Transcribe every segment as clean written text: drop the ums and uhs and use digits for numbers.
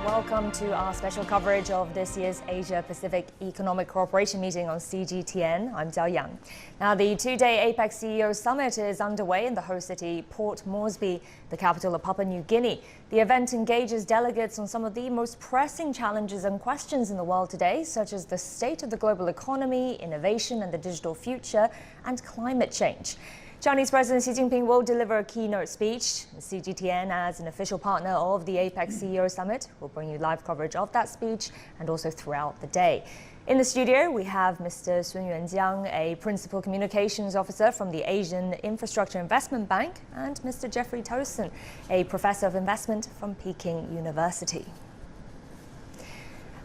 Welcome to our special coverage of this year's Asia-Pacific Economic Cooperation meeting on CGTN. I'm Jiao Yang. Now, the two-day APEC CEO Summit is underway in the host city, Port Moresby, the capital of Papua New Guinea. The event engages delegates on some of the most pressing challenges and questions in the world today, such as the state of the global economy, innovation and the digital future, and climate change. Chinese President Xi Jinping will deliver a keynote speech. CGTN, as an official partner of the APEC CEO Summit, will bring you live coverage of that speech and also throughout the day. In the studio, we have Mr. Sun Yuanjiang, a Principal Communications Officer from the Asian Infrastructure Investment Bank, and Mr. Jeffrey Tosin, a Professor of Investment from Peking University.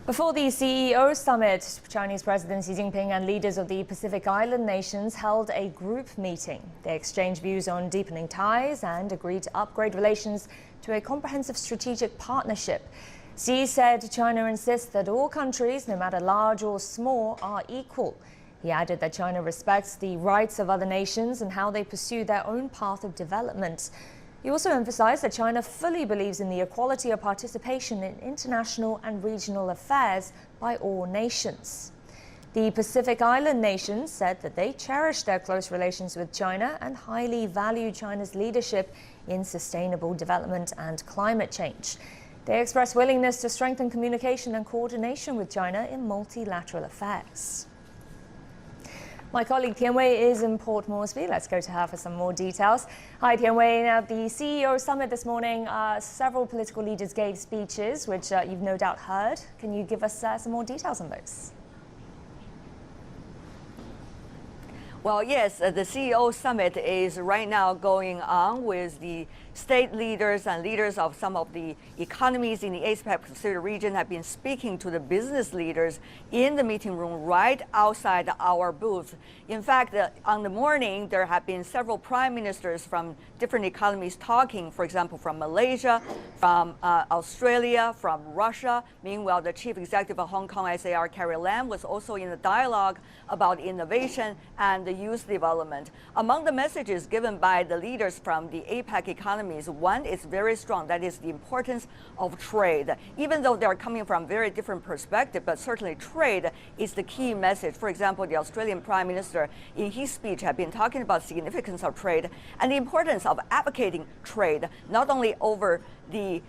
Before the CEO Summit, Chinese President Xi Jinping and leaders of the Pacific Island nations held a group meeting. They exchanged views on deepening ties and agreed to upgrade relations to a comprehensive strategic partnership. Xi said China insists that all countries, no matter large or small, are equal. He added that China respects the rights of other nations and how they pursue their own path of development. He also emphasized that China fully believes in the equality of participation in international and regional affairs by all nations. The Pacific Island nations said that they cherish their close relations with China and highly value China's leadership in sustainable development and climate change. They expressed willingness to strengthen communication and coordination with China in multilateral affairs. My colleague Tian Wei is in Port Moresby. Let's go to her for some more details. Hi, Tian Wei. Now, the CEO Summit this morning, several political leaders gave speeches, which you've no doubt heard. Can you give us some more details on those? Well, yes, the CEO Summit is right now going on with the state leaders and leaders of some of the economies in the APEC Pacific region have been speaking to the business leaders in the meeting room right outside our booth. In fact, on the morning, there have been several prime ministers from different economies talking, for example, from Malaysia, from Australia, from Russia. Meanwhile, the chief executive of Hong Kong SAR, Carrie Lam, was also in the dialogue about innovation and the youth development. Among the messages given by the leaders from the APEC economies, one is very strong, that is the importance of trade. Even though they're coming from very different perspectives, but certainly trade is the key message. For example, the Australian Prime Minister in his speech had been talking about the significance of trade and the importance of advocating trade, not only over the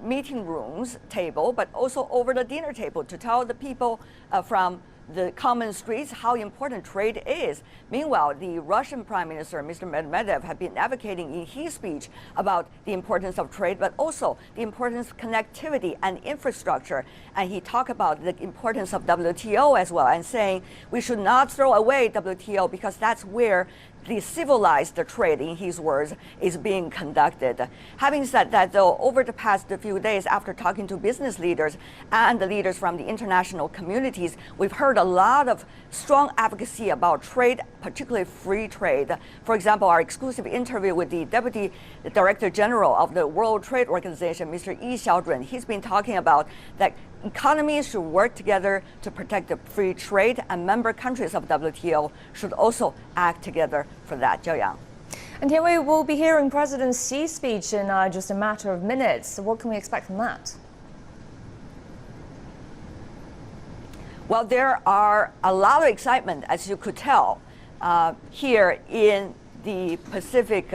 meeting rooms table, but also over the dinner table to tell the people from the common streets how important trade is. Meanwhile, the Russian Prime Minister, Mr. Medvedev, had been advocating in his speech about the importance of trade, but also the importance of connectivity and infrastructure. And he talked about the importance of WTO as well, and saying we should not throw away WTO because that's where the civilized trade, in his words, is being conducted. Having said that, though, over the past few days after talking to business leaders and the leaders from the international communities, we've heard a lot of strong advocacy about trade, particularly free trade. For example, our exclusive interview with the Deputy Director General of the World Trade Organization, Mr. Yi Xiaozhun, he's been talking about that economies should work together to protect the free trade, and member countries of WTO should also act together for that. Jiao Yang. And here we will be hearing President Xi's speech in just a matter of minutes. So what can we expect from that? Well, there are a lot of excitement, as you could tell, here in the Pacific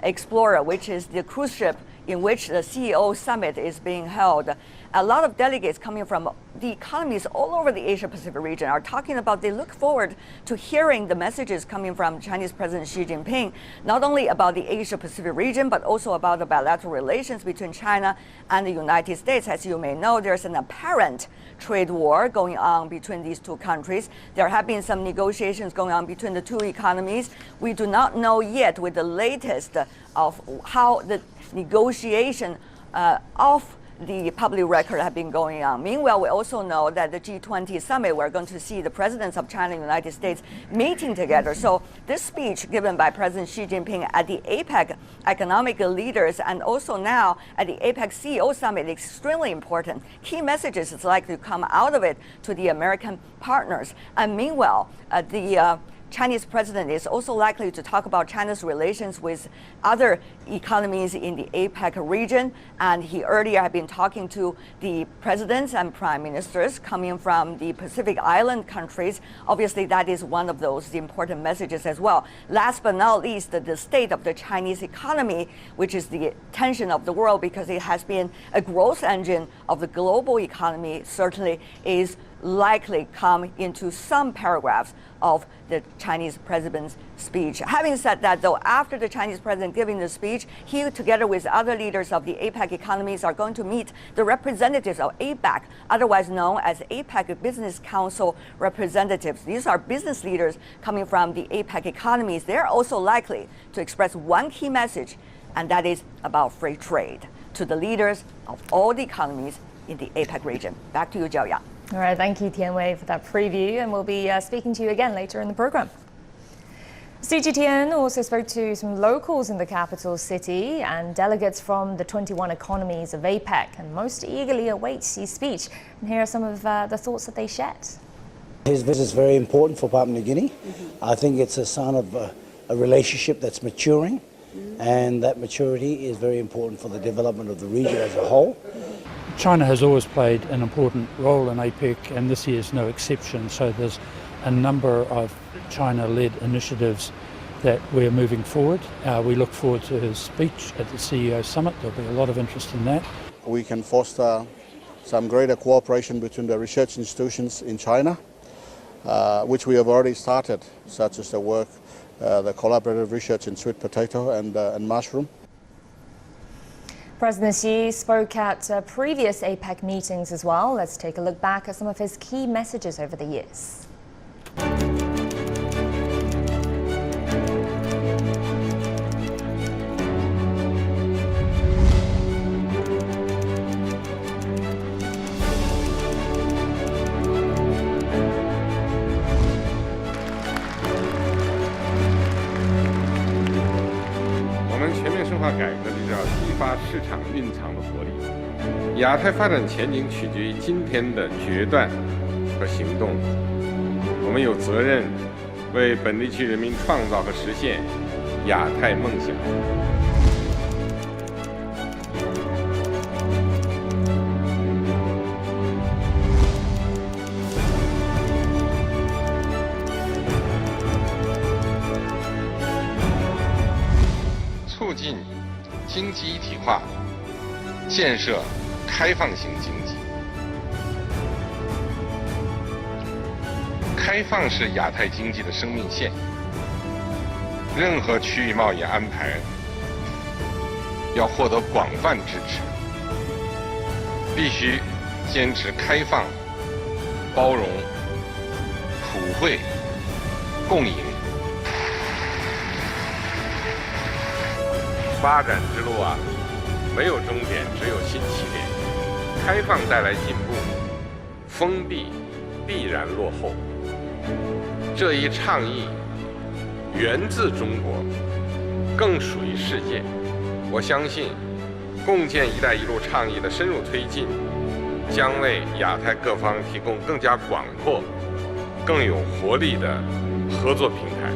Explorer, which is the cruise ship in which the CEO Summit is being held. A lot of delegates coming from the economies all over the Asia-Pacific region are talking about they look forward to hearing the messages coming from Chinese President Xi Jinping, not only about the Asia-Pacific region, but also about the bilateral relations between China and the United States. As you may know, there's an apparent trade war going on between these two countries. There have been some negotiations going on between the two economies. We do not know yet with the latest of how the negotiation of the public record have been going on. Meanwhile, we also know that the G20 summit, we're going to see the presidents of China and the United States meeting together. So this speech given by President Xi Jinping at the APEC economic leaders and also now at the APEC CEO Summit is extremely important. Key messages is likely to come out of it to the American partners. And meanwhile, the Chinese president is also likely to talk about China's relations with other economies in the APEC region. And he earlier had been talking to the presidents and prime ministers coming from the Pacific Island countries. Obviously, that is one of those important messages as well. Last but not least, the state of the Chinese economy, which is the attention of the world because it has been a growth engine of the global economy, certainly is likely come into some paragraphs of the Chinese president's speech. Having said that, though, after the Chinese president giving the speech, he, together with other leaders of the APEC economies, are going to meet the representatives of APEC, otherwise known as APEC Business Council representatives. These are business leaders coming from the APEC economies. They're also likely to express one key message, and that is about free trade to the leaders of all the economies in the APEC region. Back to you, Jiao Yang. All right, thank you, Tianwei, for that preview, and we'll be speaking to you again later in the program. Xi Jinping also spoke to some locals in the capital city and delegates from the 21 economies of APEC, and most eagerly await Xi's speech. And here are some of the thoughts that they shared. His visit is very important for Papua New Guinea. I think it's a sign of a relationship that's maturing, and that maturity is very important for the development of the region as a whole. China has always played an important role in APEC, and this year is no exception. So there's a number of China-led initiatives that we're moving forward. We look forward to his speech at the CEO Summit. There'll be a lot of interest in that. We can foster some greater cooperation between the research institutions in China, which we have already started, such as the work, the collaborative research in sweet potato and mushroom. President Xi spoke at previous APEC meetings as well. Let's take a look back at some of his key messages over the years. 激发市场蕴藏的活力。亚太发展前景取决于今天的决断和行动。我们有责任为本地区人民创造和实现亚太梦想。促进 经济一体化，建设开放型经济。开放是亚太经济的生命线。任何区域贸易安排要获得广泛支持，必须坚持开放、包容、普惠、共赢。 发展之路啊，没有终点，只有新起点。开放带来进步，封闭必然落后。这一倡议源自中国，更属于世界。我相信，共建“一带一路”倡议的深入推进，将为亚太各方提供更加广阔、更有活力的合作平台。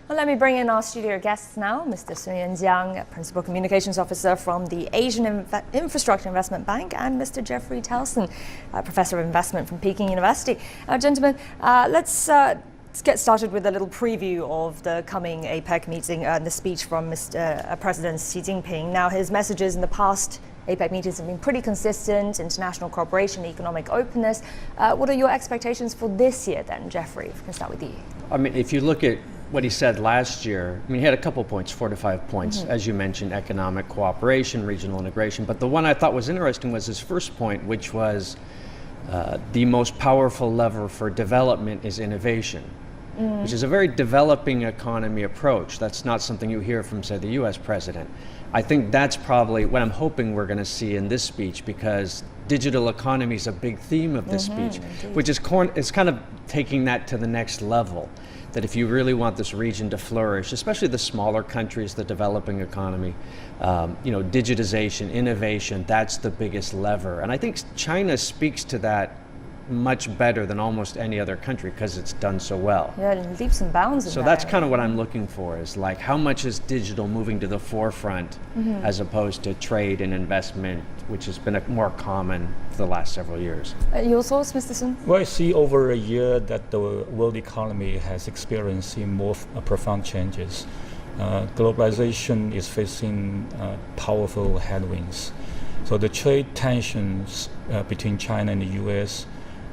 Well, let me bring in our studio guests now, Mr. Sun Yanjiang, Principal Communications Officer from the Asian Infrastructure Investment Bank, and Mr. Jeffrey Towson, Professor of Investment from Peking University. Gentlemen, let's get started with a little preview of the coming APEC meeting and the speech from President Xi Jinping. Now, his messages in the past APEC meetings have been pretty consistent: international cooperation, economic openness. What are your expectations for this year then, Jeffrey? If we can start with you. I mean, if you look at what he said last year, I mean, he had a couple points, 4 to 5 points, as you mentioned, economic cooperation, regional integration. But the one I thought was interesting was his first point, which was the most powerful lever for development is innovation, which is a very developing economy approach. That's not something you hear from, say, the US president. I think that's probably what I'm hoping we're going to see in this speech, because digital economy is a big theme of this speech, which is kind of taking that to the next level. that if you really want this region to flourish, especially the smaller countries, the developing economy, digitization, innovation, that's the biggest lever. And I think China speaks to that much better than almost any other country because it's done so well. Yeah, leaps and bounds in So that that's area. kind of what I'm looking for, is like how much is digital moving to the forefront as opposed to trade and investment, which has been more common for the last several years. Your thoughts, Mr. Sun? Well, I see over a year that the world economy has experienced more profound changes. Globalization is facing powerful headwinds. So the trade tensions between China and the US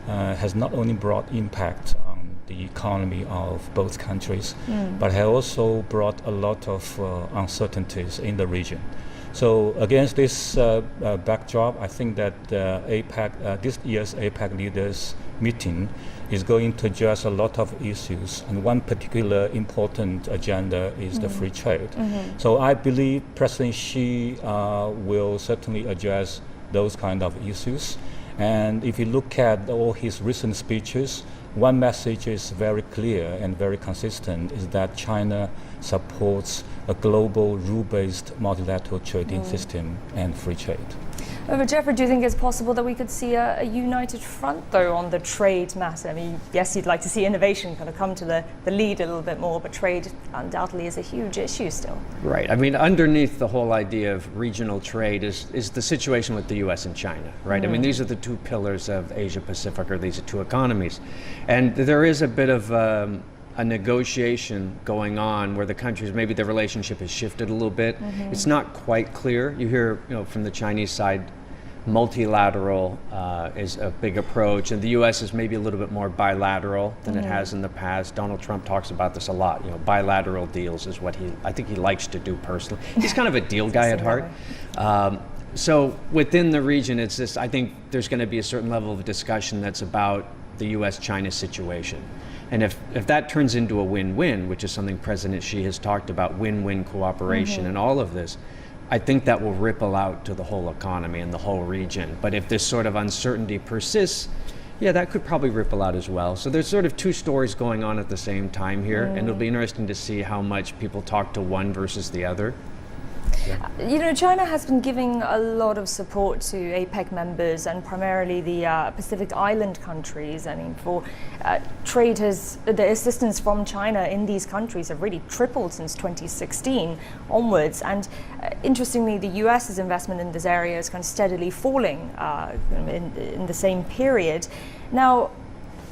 has not only brought impact on the economy of both countries, but has also brought a lot of uncertainties in the region. So against this backdrop, I think that APEC, this year's APEC leaders meeting is going to address a lot of issues, and one particular important agenda is the free trade. So I believe President Xi will certainly address those kind of issues. And if you look at all his recent speeches, one message is very clear and very consistent, is that China supports a global rule-based multilateral trading system and free trade. But Jeffrey, do you think it's possible that we could see a united front, though, on the trade matter? I mean, yes, you'd like to see innovation kind of come to the lead a little bit more, but trade undoubtedly is a huge issue still. Right. I mean, underneath the whole idea of regional trade is the situation with the US and China, right? I mean, these are the two pillars of Asia Pacific, or these are two economies. And there is a bit of a negotiation going on where the countries, maybe the relationship has shifted a little bit. It's not quite clear. You hear, from the Chinese side, multilateral is a big approach, and the U.S. is maybe a little bit more bilateral than it has in the past. Donald Trump talks about this a lot. Bilateral deals is what I think he likes to do personally. He's kind of a deal guy at heart. So within the region, it's this. I think there's going to be a certain level of discussion that's about the U.S.-China situation. And if that turns into a win-win, which is something President Xi has talked about, win-win cooperation and all of this, I think that will ripple out to the whole economy and the whole region. But if this sort of uncertainty persists, yeah, that could probably ripple out as well. So there's sort of two stories going on at the same time here, and it'll be interesting to see how much people talk to one versus the other. China has been giving a lot of support to APEC members and primarily the Pacific Island countries. I mean, for trade the assistance from China in these countries have really tripled since 2016 onwards. And interestingly, the US's investment in this area is kind of steadily falling in the same period. Now,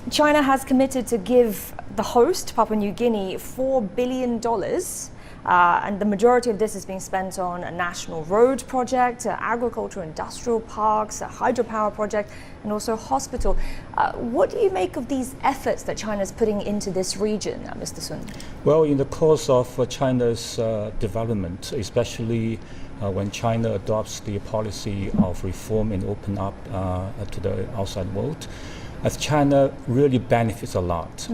China has committed to give the host, Papua New Guinea, $4 billion. And the majority of this is being spent on a national road project, agriculture, industrial parks, a hydropower project, and also a hospital. What do you make of these efforts that China is putting into this region, Mr. Sun? Well, in the course of China's development, especially when China adopts the policy of reform and open up to the outside world, as China really benefits a lot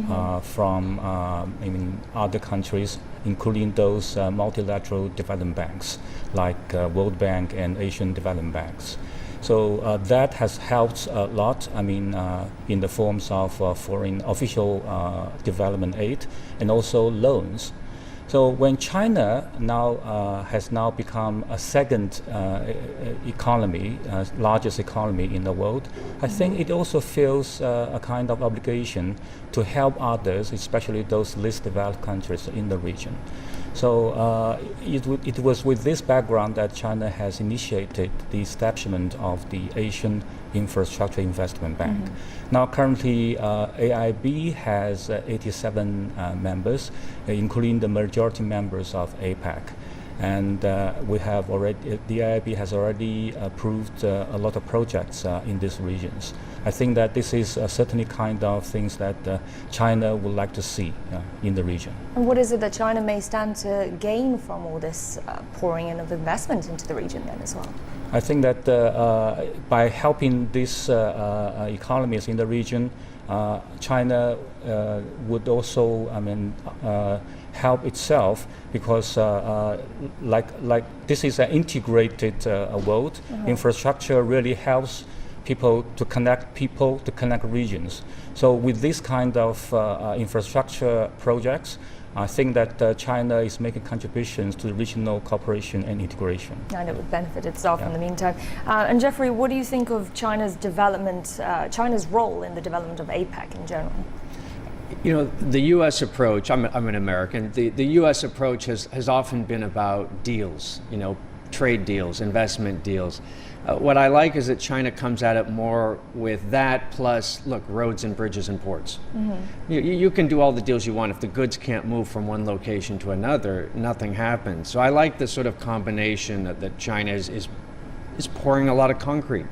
from other countries, including those multilateral development banks like World Bank and Asian Development Banks. So that has helped a lot, in the forms of foreign official development aid and also loans. So when China has become a second economy, largest economy in the world, I think it also feels a kind of obligation to help others, especially those least developed countries in the region. So it was with this background that China has initiated the establishment of the Asian Infrastructure Investment Bank. Now currently AIB has 87 members, including the majority members of APEC. And the AIB has already approved a lot of projects in these regions. I think that this is certainly kind of things that China would like to see in the region. And what is it that China may stand to gain from all this pouring in of investment into the region then as well? I think that by helping these economies in the region, China would also, help itself because, like this is an integrated world. Infrastructure really helps people, to connect regions. So with this kind of infrastructure projects, I think that China is making contributions to the regional cooperation and integration. And it would benefit itself in the meantime. And Jeffrey, what do you think of China's development, China's role in the development of APEC in general? You know, the U.S. approach, I'm an American, the U.S. approach has often been about deals, you know, trade deals, investment deals. What I like is that China comes at it more with that plus, look, roads and bridges and ports. Mm-hmm. You can do all the deals you want. If the goods can't move from one location to another, nothing happens. So I like the sort of combination that China is pouring a lot of concrete.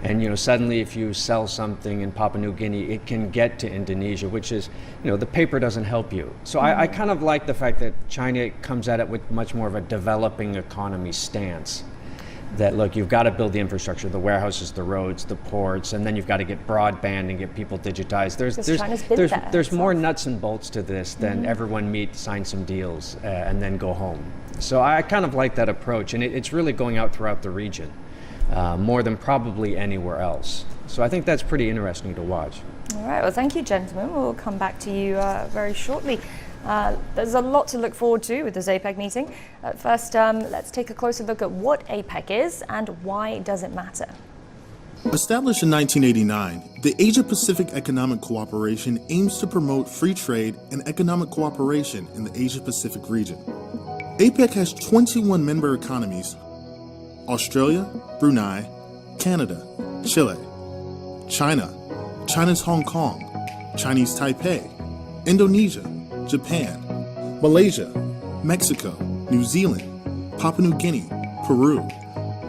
And, you know, suddenly if you sell something in Papua New Guinea, it can get to Indonesia, which is, you know, the paper doesn't help you. So I kind of like the fact that China comes at it with much more of a developing economy stance. That, look, you've got to build the infrastructure, the warehouses, the roads, the ports, and then you've got to get broadband and get people digitized. There's more nuts and bolts to this than everyone meet, sign some deals, and then go home. So I kind of like that approach, and it's really going out throughout the region, more than probably anywhere else. So I think that's pretty interesting to watch. All right, well, thank you, gentlemen. We'll come back to you very shortly. There's a lot to look forward to with this APEC meeting. First, let's take a closer look at what APEC is and why does it matter. Established in 1989, the Asia-Pacific Economic Cooperation aims to promote free trade and economic cooperation in the Asia-Pacific region. APEC has 21 member economies: Australia, Brunei, Canada, Chile, China, China's Hong Kong, Chinese Taipei, Indonesia, Japan, Malaysia, Mexico, New Zealand, Papua New Guinea, Peru,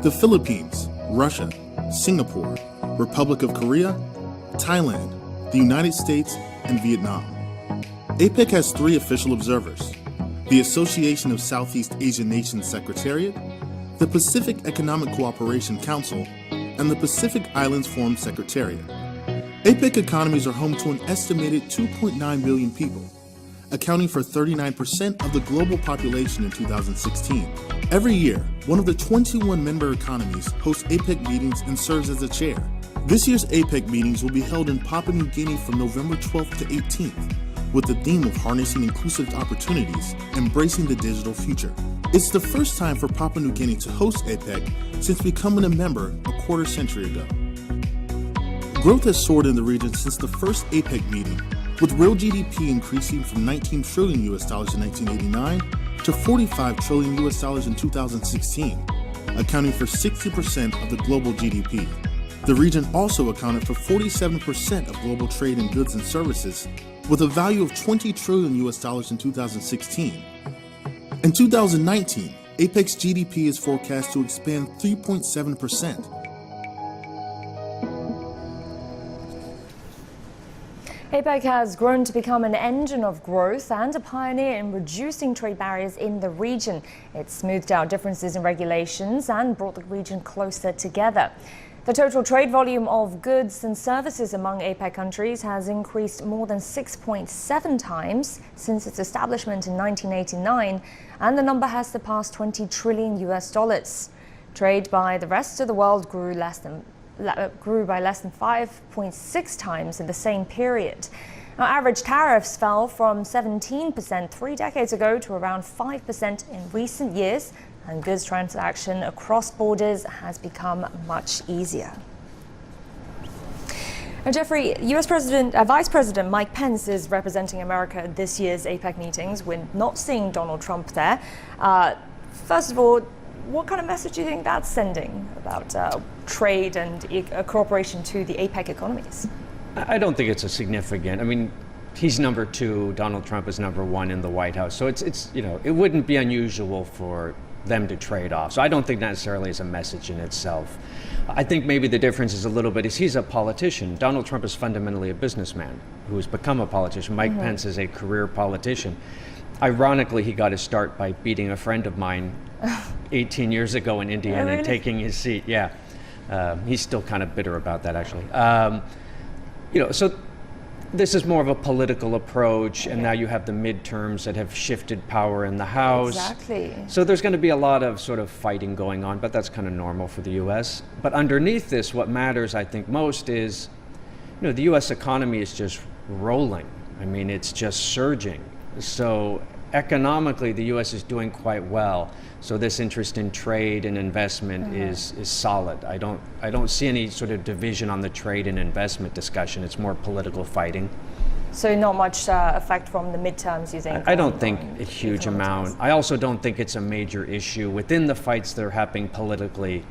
the Philippines, Russia, Singapore, Republic of Korea, Thailand, the United States, and Vietnam. APEC has 3 official observers: the Association of Southeast Asian Nations Secretariat, the Pacific Economic Cooperation Council, and the Pacific Islands Forum Secretariat. APEC economies are home to an estimated 2.9 billion people, accounting for 39% of the global population in 2016. Every year, one of the 21 member economies hosts APEC meetings and serves as a chair. This year's APEC meetings will be held in Papua New Guinea from November 12th to 18th, with the theme of harnessing inclusive opportunities, embracing the digital future. It's the first time for Papua New Guinea to host APEC since becoming a member a quarter century ago. Growth has soared in the region since the first APEC meeting, with real GDP increasing from $19 trillion in 1989 to $45 trillion in 2016, accounting for 60% of the global GDP. The region also accounted for 47% of global trade in goods and services, with a value of $20 trillion in 2016. In 2019, APEC's GDP is forecast to expand 3.7%. APEC has grown to become an engine of growth and a pioneer in reducing trade barriers in the region. It smoothed out differences in regulations and brought the region closer together. The total trade volume of goods and services among APEC countries has increased more than 6.7 times since its establishment in 1989, and the number has surpassed $20 trillion. Trade by the rest of the world grew by less than 5.6 times in the same period. Now, average tariffs fell from 17% 3 decades ago to around 5% in recent years, and goods transaction across borders has become much easier. Now, Jeffrey, US Vice President Mike Pence is representing America at this year's APEC meetings. We're not seeing Donald Trump there. First of all, what kind of message do you think that's sending about trade and cooperation to the APEC economies? I don't think it's a significant. I mean, he's number 2. Donald Trump is number 1 in the White House. So it's you know, it wouldn't be unusual for them to trade off. So I don't think necessarily it's a message in itself. I think maybe the difference is a little bit is he's a politician. Donald Trump is fundamentally a businessman who has become a politician. Mike Pence is a career politician. Ironically, he got his start by beating a friend of mine 18 years ago in Indiana and taking his seat. Yeah, he's still kind of bitter about that, actually. You know, so this is more of a political approach, and now you have the midterms that have shifted power in the House. Exactly. So there's going to be a lot of sort of fighting going on, but that's kind of normal for the U.S. But underneath this, what matters, I think, most is, the U.S. economy is just rolling. I mean, it's just surging. So economically, the U.S. is doing quite well. So this interest in trade and investment is solid. I don't see any sort of division on the trade and investment discussion. It's more political fighting. So not much effect from the midterms, you think? I don't think a huge amount. I also don't think it's a major issue. Within the fights that are happening politically,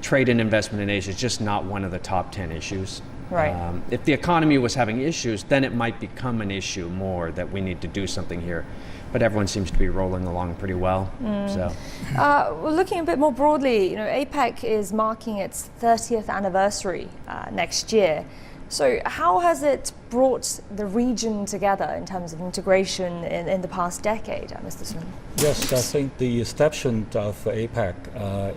trade and investment in Asia is just not one of the top 10 issues. Right. If the economy was having issues, then it might become an issue more that we need to do something here. But everyone seems to be rolling along pretty well. So, looking a bit more broadly, APEC is marking its 30th anniversary next year. So how has it brought the region together in terms of integration in the past decade, Mr. Sun? Yes, I think the establishment of APEC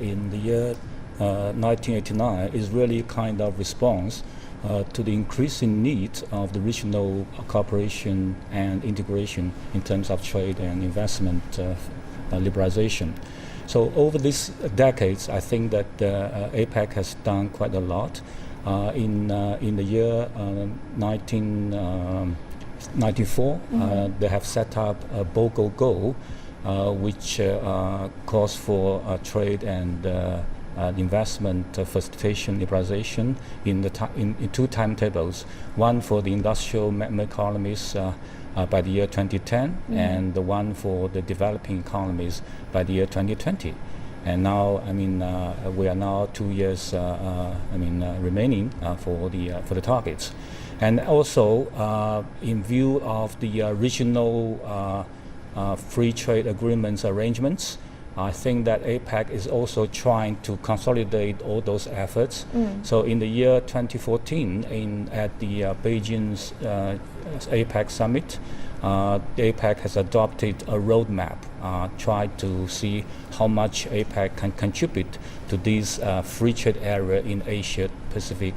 in the year 1989 is really kind of response to the increasing need of the regional cooperation and integration in terms of trade and investment liberalization. So over these decades, I think that APEC has done quite a lot. In the year 1994, they have set up a BOGO goal, which calls for trade and investment facilitation liberalization in two timetables, one for the industrial member economies by the year 2010 and the one for the developing economies by the year 2020. And now, we are now 2 years, remaining for the targets. And also, in view of the regional free trade agreements arrangements, I think that APEC is also trying to consolidate all those efforts. So in the year 2014, at the Beijing's APEC Summit, APEC has adopted a roadmap, tried to see how much APEC can contribute to these free trade area in Asia Pacific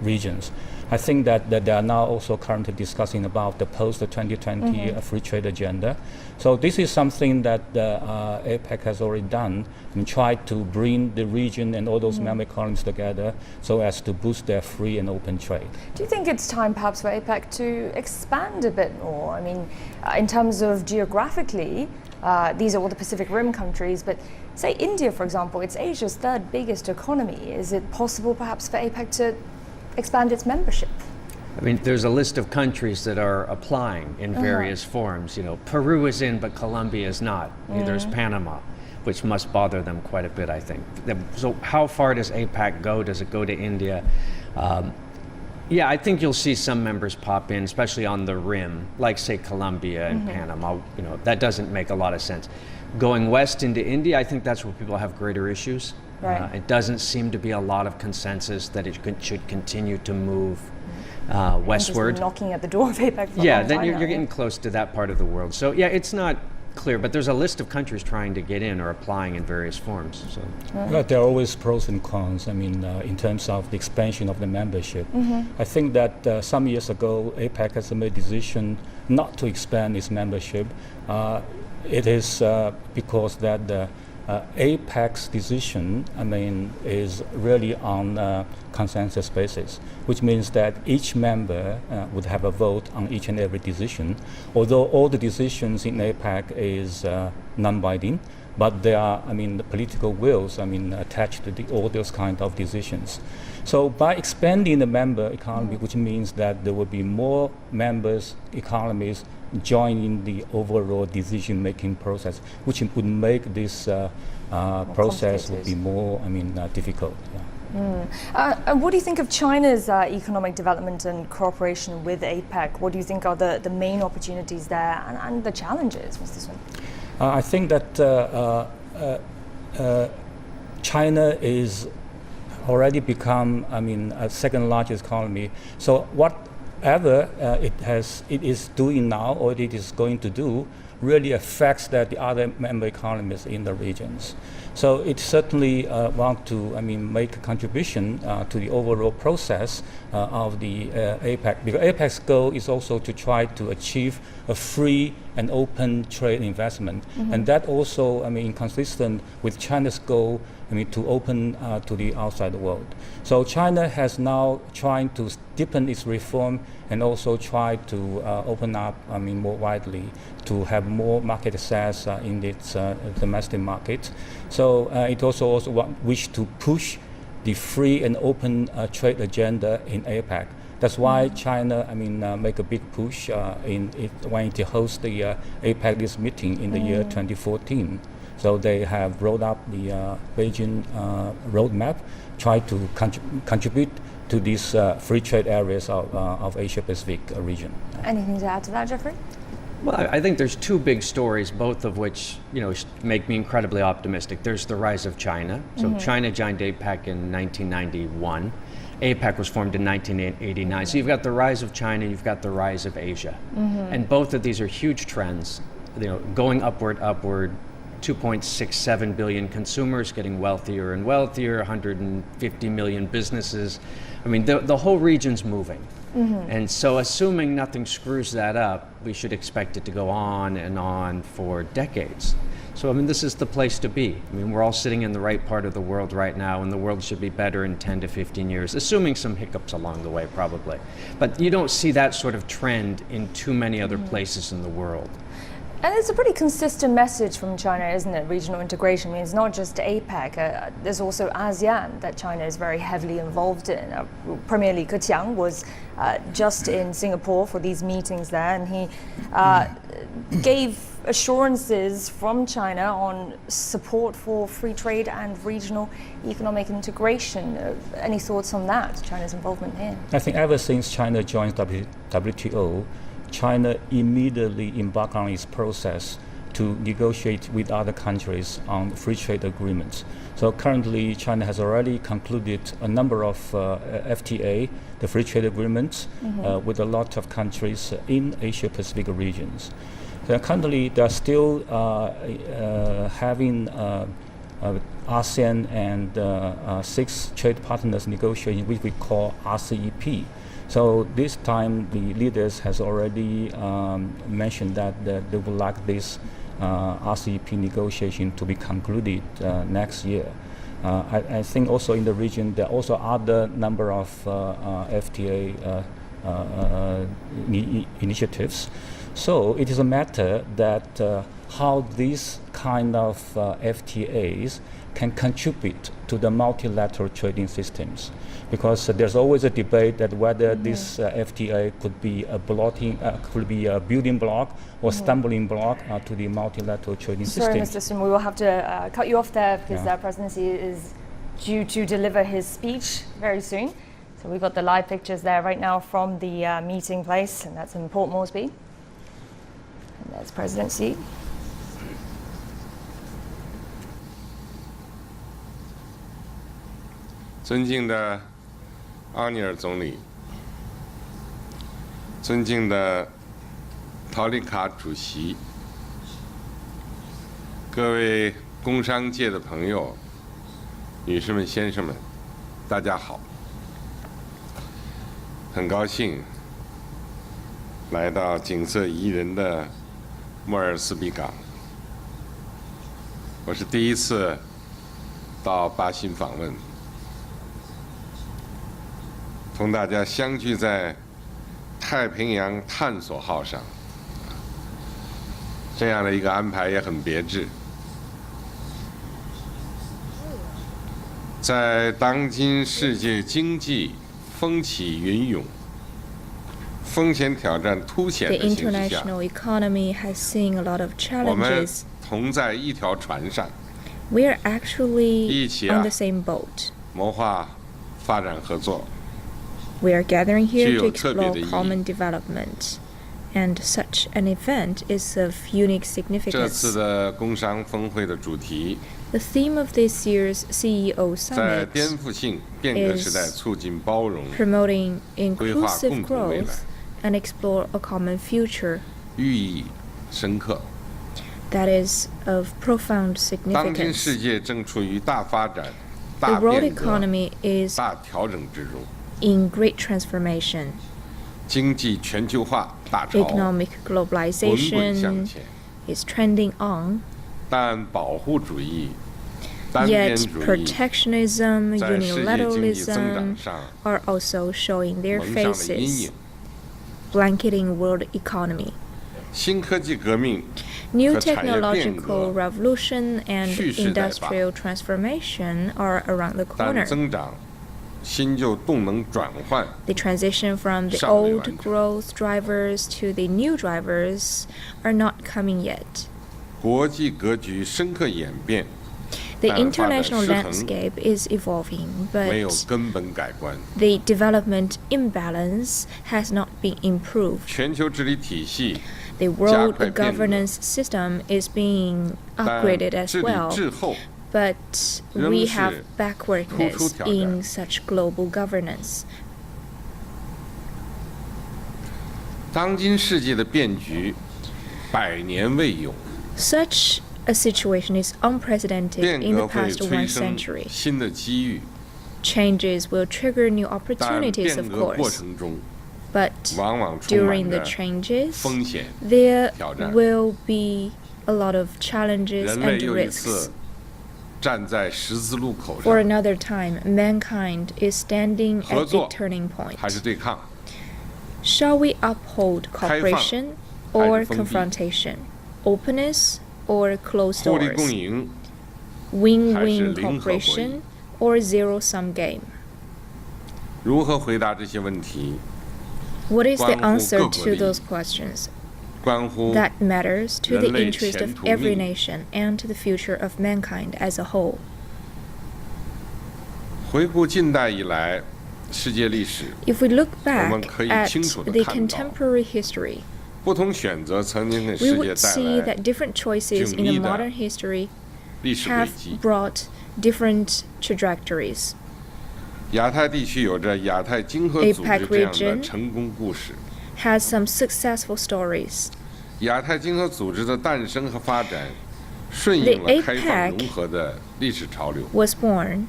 regions. I think that they are now also currently discussing about the post-2020 free trade agenda. So this is something that APEC has already done and tried to bring the region and all those member economies together so as to boost their free and open trade. Do you think it's time perhaps for APEC to expand a bit more? I mean, in terms of geographically, these are all the Pacific Rim countries, but say India, for example, it's Asia's third biggest economy. Is it possible perhaps for APEC to expand its membership? I mean, there's a list of countries that are applying in various forms. Peru is in, but Colombia is not. There's Panama, which must bother them quite a bit, I think. So how far does APEC go? Does it go to India? Yeah, I think you'll see some members pop in, especially on the rim, like say Colombia and Panama. That doesn't make a lot of sense. Going west into India, I think that's where people have greater issues. Right. It doesn't seem to be a lot of consensus that it should continue to move westward. Just knocking at the door of APEC for a Yeah, long then time you're now, getting close to that part of the world. So yeah, it's not clear, but there's a list of countries trying to get in or applying in various forms. So. But there are always pros and cons. In terms of the expansion of the membership, I think that some years ago, APEC has made a decision not to expand its membership. It is because that the APEC's decision, is really on a consensus basis, which means that each member would have a vote on each and every decision. Although all the decisions in APEC is non-binding, but there are, the political wills, attached to all those kind of decisions. So by expanding the member economy, which means that there will be more members economies joining the overall decision-making process, which would make this process would be more, difficult. Yeah. And what do you think of China's economic development and cooperation with APEC? What do you think are the main opportunities there and the challenges, Mr. Sun? I think that China is already become, a second largest economy. So whatever it is doing now or it is going to do really affects the other member economies in the regions. So it certainly want to, make a contribution to the overall process of the APEC. Because APEC's goal is also to try to achieve a free and open trade investment, and that also, consistent with China's goal, to open to the outside world. So China has now trying to deepen its reform and also try to open up, more widely, to have more market access in its domestic market. So it also wish to push the free and open trade agenda in APEC. That's why China, make a big push when it hosts the APEC this meeting in the year 2014. So they have rolled up the Beijing roadmap, try to contribute to these free trade areas of Asia-Pacific region. Anything to add to that, Jeffrey? Well, I think there's two big stories, both of which, make me incredibly optimistic. There's the rise of China. So China joined APEC in 1991. APEC was formed in 1989. So you've got the rise of China, you've got the rise of Asia. And both of these are huge trends, going upward, 2.67 billion consumers getting wealthier and wealthier, 150 million businesses. The whole region's moving. And so assuming nothing screws that up, we should expect it to go on and on for decades. So this is the place to be. We're all sitting in the right part of the world right now, and the world should be better in 10 to 15 years, assuming some hiccups along the way, probably. But you don't see that sort of trend in too many other places in the world. And it's a pretty consistent message from China, isn't it? Regional integration. It's not just APEC. There's also ASEAN that China is very heavily involved in. Premier Li Keqiang was just in Singapore for these meetings there, and he gave assurances from China on support for free trade and regional economic integration. Any thoughts on that, China's involvement here? I think ever since China joined WTO, China immediately embarked on its process to negotiate with other countries on free trade agreements. So currently, China has already concluded a number of FTA, the free trade agreements, with a lot of countries in Asia-Pacific regions. So currently, they are still having ASEAN and 6 trade partners negotiating, which we call RCEP. So this time, the leaders has already mentioned that they would like this RCEP negotiation to be concluded next year. I think also in the region, there are also other number of FTA initiatives. So it is a matter that how these kind of FTAs can contribute to the multilateral trading systems, because there's always a debate that whether this FTA could be a building block or stumbling block to the multilateral trading system. Sorry, Mr. Sun, we will have to cut you off there because the presidency is due to deliver his speech very soon. So we've got the live pictures there right now from the meeting place, and that's in Port Moresby. And there's President Xi. 尊敬的奥尼尔总理，尊敬的陶丽卡主席，各位工商界的朋友，女士们、先生们，大家好！很高兴来到景色宜人的莫尔斯比港。我是第一次到巴新访问。 同大家相聚在太平洋探索号上，这样的一个安排也很别致。在当今世界经济风起云涌、风险挑战凸显的形势下，我们同在一条船上，一起谋划发展合作。 We are gathering here to explore common development, and such an event is of unique significance. 这次的工商峰会的主题 The theme of this year's CEO 在 Summit 颠覆性变革时代促进包容， promoting 规划共 inclusive 同未来， growth and explore a common future. 寓意深刻。that is of profound 当今 significance. 世界正处于大发展、 The 大 world 变革、 economy is 大调整之中， in great transformation. 经济全球化大潮 Economic 滚滚向 globalization 前， is trending on, 但保护主义、单边 yet 主义 protectionism, 在世界经济增 unilateralism 长上 are also showing their 蒙上了阴 faces, 影。 blanketing world economy. 新科技革命 New 和产业变 technological 革 revolution and 蓄势待发。 industrial transformation are around the 但 corner. 增长、新旧动能转换 The transition from the 尚未 old 完成。 growth drivers to the new drivers are not coming yet. 国际格局深刻演变， The 但发展 international 失衡 landscape is evolving, 没有 but 根本改观。 the development imbalance has not been improved. 全球治理体系 The world 加快变革。 governance system is being 但 upgraded as 治理 well, 滞后， but 仍 we 是 have 突出 backwardness 挑战。 in such global governance. 当今世界的变局百年未有， Such a situation is unprecedented 变 in the 革会 past 催 one 生 century. 新的机遇， Changes will trigger new 但 opportunities, 变 of 革过 course, 程中 but 往往充 during 满 the 着 changes, 风险。 there 挑战。 will be a lot of challenges 人类 and 又一 risks. 次站在十字路口 For 上， another time, mankind is standing 合 at 作 a turning point. 还是对抗？ Shall we uphold cooperation 还 or 是封闭？ confrontation? Openness or closed 互利共 doors? 赢 Win-win 还是零和博弈？ cooperation or zero-sum game? 如何回答这些问题， What is the 关乎 answer 各国 to 利益。 those questions? 关乎 That matters to the 人类 interest 前 of 途 every 命运。 nation and to the future of mankind as a whole. 回顾近代以来世界历史， If we look 我 back 们可以 at 清楚地 the 看到， contemporary history, 不同选择曾经给 we 世界 would 带 see 来 that different choices in the 迥异的 modern history 历史轨 have 迹。 brought different trajectories. 亚太地区有着亚太经合组织 APEC 这样的 region 成功故事。 Has some successful stories. 亚太经合组织的诞生和发展，顺应了 The 开放 APEC 融合的历史潮流。 Was born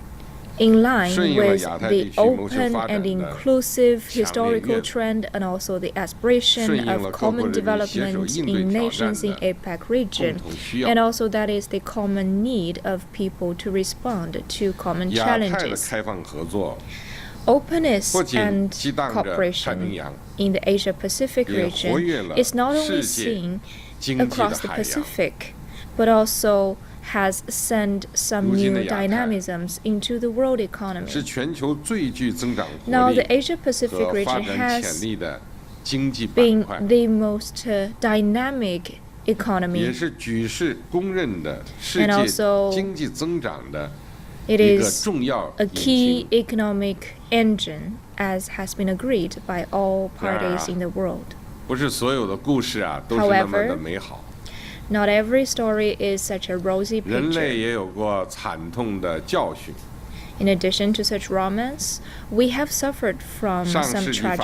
in line 顺应了 with 亚太 the 地区谋求 open 发展 and 的 inclusive 强烈 historical 愿 trend and also the 顺 aspiration 应了 of 各国 common 人民携手 development 应对 in 挑 nations 战 in 的 APEC 共 region. 同需要 And。also that is the common need of people to respond to common 亚太的 challenges. 开放合作 Openness 不仅 and 激荡着太平 cooperation 洋， in the Asia Pacific 也活跃 region 了 is not only 世界 seen 经济的 across the 海洋。 Pacific, but also has sent some 如今 new 的亚太 dynamisms into the world 是 economy. 全球最具增长活 Now, 力 the Asia Pacific 和发 region 展潜 has 力的经济板 been 块， the most dynamic 也 economy. 是举世公认的世 And 界 also 经济增长的 It 一个 is 重要 a 引 key 擎。 economic engine, as has been agreed by all parties 然而， in the world. 不是所有的故事啊都是那么 However, 的美好， Not every story is such a rosy 人类 picture. 也有过惨痛的教训。 In addition to such romance, we have suffered from 上 some 世纪发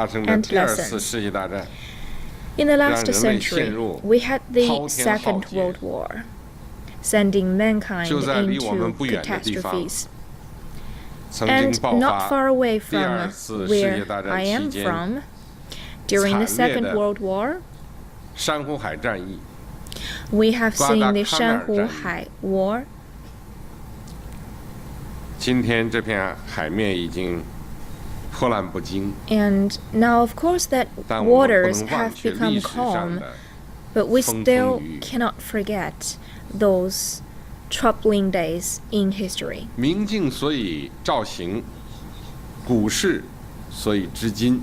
生的 tragedies. And 第二次 lessons. 世界大战， In the 让 last 人类 century, 陷入 we had the 滔天浩 Second 劫。 World War, sending mankind 就在离我们 into 不远的地方， catastrophes. 曾 And 经爆 not 发 far away 第二 from 次世界 where 大 I 战期 am 间 from, during the 惨烈 Second 的 World War, 珊瑚海战役。 we have seen the 瓜达康纳尔战役。 Shanhu-Hai War. 今天这片海面已经波澜不惊， And now, of course, that 但我们不 waters 能忘 have 却历 become 史上 calm, 的 but we 风风 still 雨雨。 cannot forget those troubling days in history. 明镜所以照行，古事所以知今。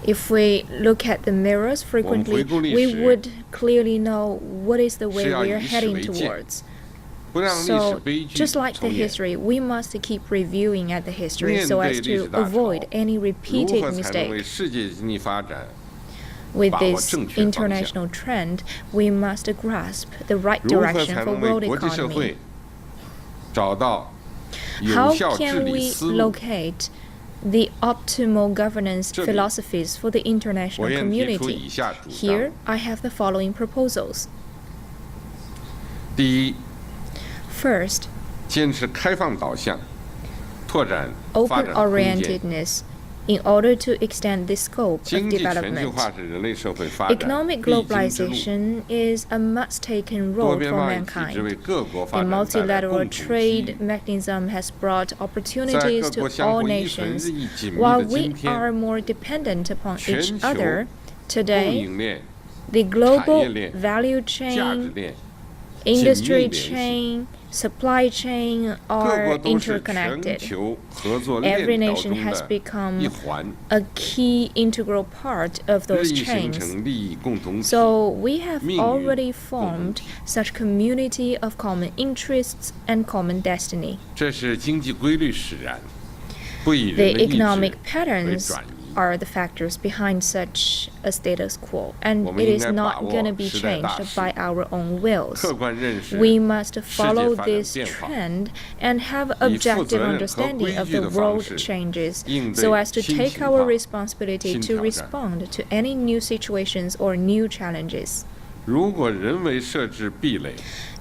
If we look at the mirrors frequently, 回顾历史 we would clearly know what is the way 是要 we are 以史 heading 为鉴， towards. 不让历史 So, 悲剧 just like the 重演。 history, we must keep reviewing at the history 面 so 对 as 历史 to 大潮， avoid any 如 repeated 何才能为 mistake. 世界经济发展 With 把握 this 正确方向？ international trend, we must grasp the right 如何 direction 才 for 能为 world 国际社 economy? 会找到有 How 效治 can 理 we 思路？ locate the optimal governance 这里， philosophies for the 我 international 愿提出 community? 以下主张 Here, I have the following proposals. 第一， First, 坚持开放导向，拓展发展空间。 open-orientedness in order to extend the scope of 经济全球 development. 化是人类社会发展 Economic 必经之路。 globalization is a must-taken 多 road 边 for 贸易体制为 mankind. 各国发 The 展带来 multilateral 共同机 trade 遇。 mechanism has brought 在 opportunities 各 to 国相 all 互依存、 nations. 日益紧密 While 的 we 今天， are more dependent upon 全 each 球 other, 供 today 应链、 the 产业 global 链、 value 价值 chain, 链 industry 紧密联系。 chain, supply chain 各 are 国都是全 interconnected. 球合作 Every 链条 nation 中 has 的 become 一环， a key integral part of 日 those 益形 chains. 成利益共同体。 So we have 命运 共 already 同 formed 体。 such community of common interests and common destiny. 这是经济规律使然，不以 The 人的意志 economic 为 patterns 转移。 are the factors behind such a status quo, and 我们 it 应 is 该把 not 握 going to be 时代大 changed 势， by our own wills. 客观认识 We must 世界 follow 发展 this 变化， trend and have 以负 objective 责任和 understanding 规 of 矩 the 的方 world 式 changes 应 so 对 as to 新 take 情 our 况、 responsibility 新 to 挑战。 respond to any new situations or new challenges. 如果人为设置壁垒，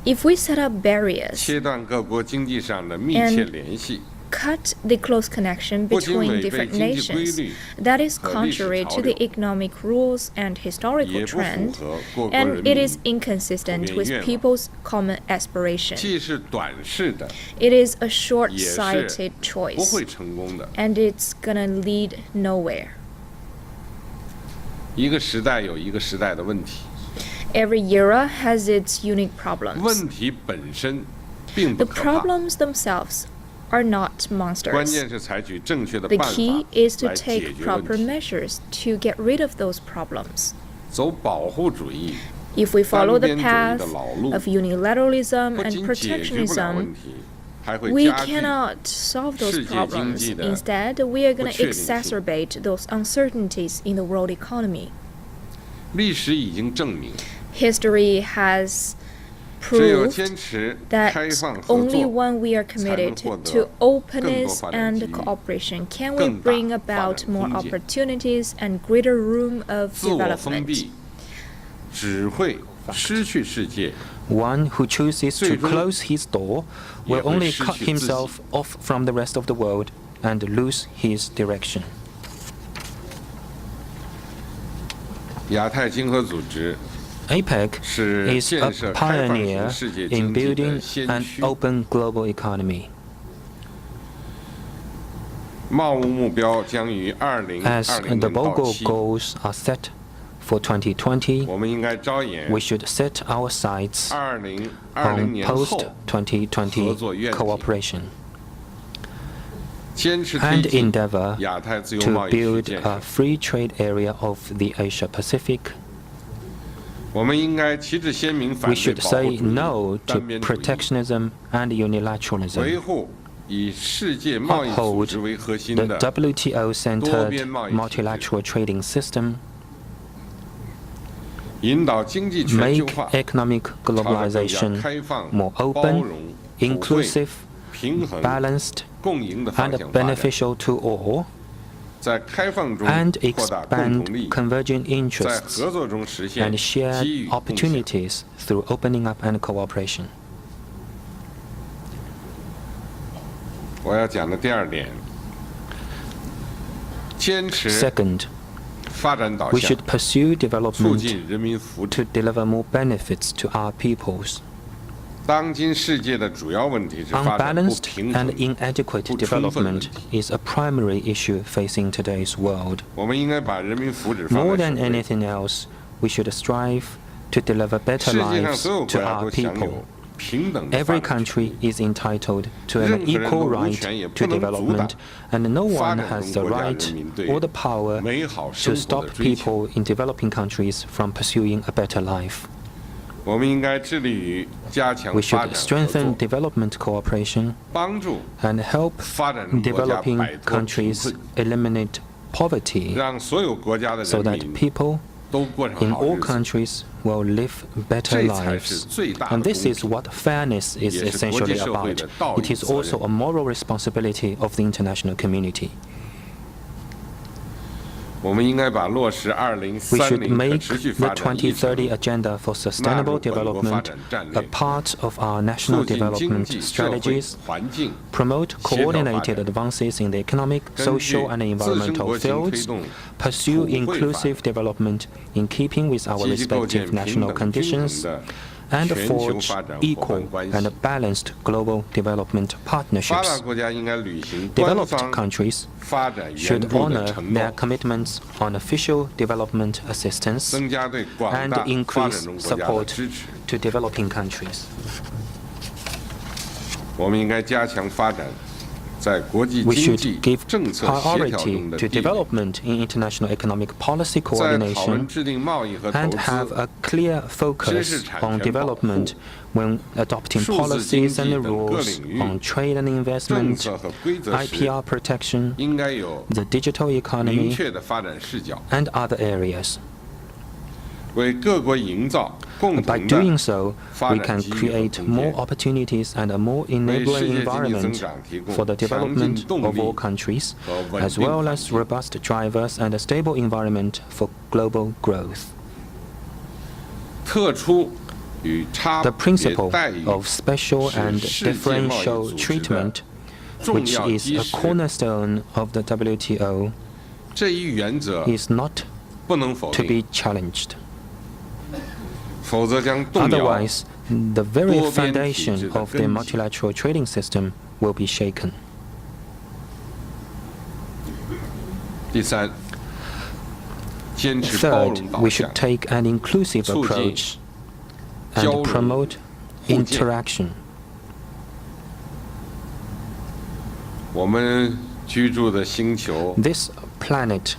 If we set up barriers 切断各国经济上的密切 And 联系， cut the close connection 不仅 between 违背 different 经济规 nations, 律， that is 和历史 contrary 潮 to the 流， economic rules and historical 也不符 trend, 合各国人 and it is 民 inconsistent 普遍 with 愿望。 people's common aspiration. 既是短视的， It is a 也 short-sighted 是不 choice, 会成功的。 and it's gonna lead nowhere. 一个时代有一个时代的问题， Every era has its unique problems. 问题本身并 The 不可怕， problems themselves are not 关 monsters. 键是采取正确的 The 办法 key is to 来解 take 决问 proper 题。 measures to get rid of those problems. 走保护主义 If we follow the 单边主义 path 的老路， of unilateralism 不 and 仅解决不了问 protectionism, 题，还会 we 加剧 cannot solve those 世界经 problems. 济的 Instead, we are going 不 to 确定性。 exacerbate those uncertainties in the world economy. 历史已经证明， History has 只有 proved 坚持 that 开放合 only 作， when we are 才能 committed 获得 to openness 更多发展机 and 遇， cooperation can we 更大 bring 发 about 展 more 空间。 opportunities and greater room of 自我封 development. 闭只会失去世界， One who chooses to 最终 close his door 也 will 会 only 失 cut 去自己。 himself off from the rest of the world and lose his direction. 亚太经合组织 APEC 是 is 建 a 设开放型 pioneer 世界 in 经济的 building 先 an 驱。 open global economy. 贸务目标将于 As 2020 the 年到 Bogo 期， goals are set for 2020, 我们应该着眼 we should set our sights 2020 on 年后 post-2020 合作愿景， cooperation 坚持推 and 进 endeavor 亚太自由 to 贸易区 build 建 a 设。 free trade area of the Asia Pacific. 我们应该旗帜鲜明反 We 对 should 保护 say 主义、 no to 单边主义， protectionism and 维 unilateralism. 护以世界贸易组 Uphold 织为核心 the 的 WTO-centered 多边贸易体制， multilateral trading system, 引导经济全 make 球化 economic 朝着更加 globalization 开放、 more 包 open, 容、普惠、 inclusive, 平衡、 balanced, 共赢的方 and 向发展， beneficial to all, 在开放中 and 扩大共 expand 同利益， convergent 在 interests 合作中实现 and 机 shared 遇共享。 opportunities through opening up and cooperation. 我要讲的第二点，坚持 Second, 发展导 we 向 should，pursue 促 development 进人民福祉。 to deliver more benefits to our peoples. 当今世界的主要问题是发展不 Unbalanced 平 and 衡、 inadequate 不充分的问 development 题。 is a primary issue facing today's world. 我们应该把人民福祉放 More 在 than 首位。 anything else, we should strive to deliver better 世界上 lives 所有国 to 家 our 都享有 people. 平等的发 Every 展权 country 利。 is entitled to 任 an 何人都 equal 无 right 权也 to 不能阻 development, 挡 and no 发 one 展 has 中 the 国家 right 人民对 or the power 美好 to 生活 stop 的追求。 people in developing countries from pursuing a better life. 我们应该致力于加强 We 发 should 展合 strengthen 作， development cooperation 帮助 and help 发展中国家 developing 摆脱贫 countries 困， eliminate poverty 让所有国家的 so 人 that 民 people 都过上 in 好 all 日子。 countries will live better 这才是 lives. 最大的 And this 公 is 平， what fairness is 也是国际 essentially 社会 about. 的道 It 义 is 责 also 任。 a moral responsibility of the international community. We should make the 2030 Agenda for Sustainable Development a part of our national development strategies, promote coordinated advances in the economic, social, and environmental fields, pursue inclusive development in keeping with our respective national conditions, and forge equal and balanced global development partnerships. Developed countries should honor their commitments on official development assistance and increase support to developing countries. We should give priority to development in international economic policy coordination and have a clear focus on development when adopting policies and rules on trade and investment, IPR protection, the digital economy, and other areas. By doing so, we can create more opportunities and a more enabling environment for the development of all countries, as well as robust drivers and a stable environment for global growth. The principle of special and differential treatment, which is a cornerstone of the WTO, is not to be challenged. Otherwise, the very foundation of the multilateral trading system will be shaken. Third, we should take an inclusive approach and promote interaction. This planet,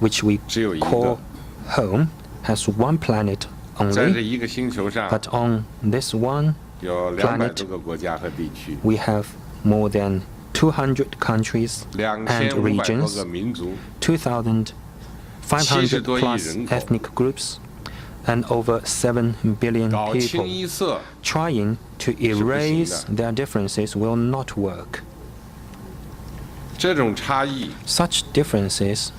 which we call home, has one planet only, but on this one planet, we have more than 200 countries and regions, 2,500 plus ethnic groups, and over 7 billion people. Trying to erase their differences will not work. Such differences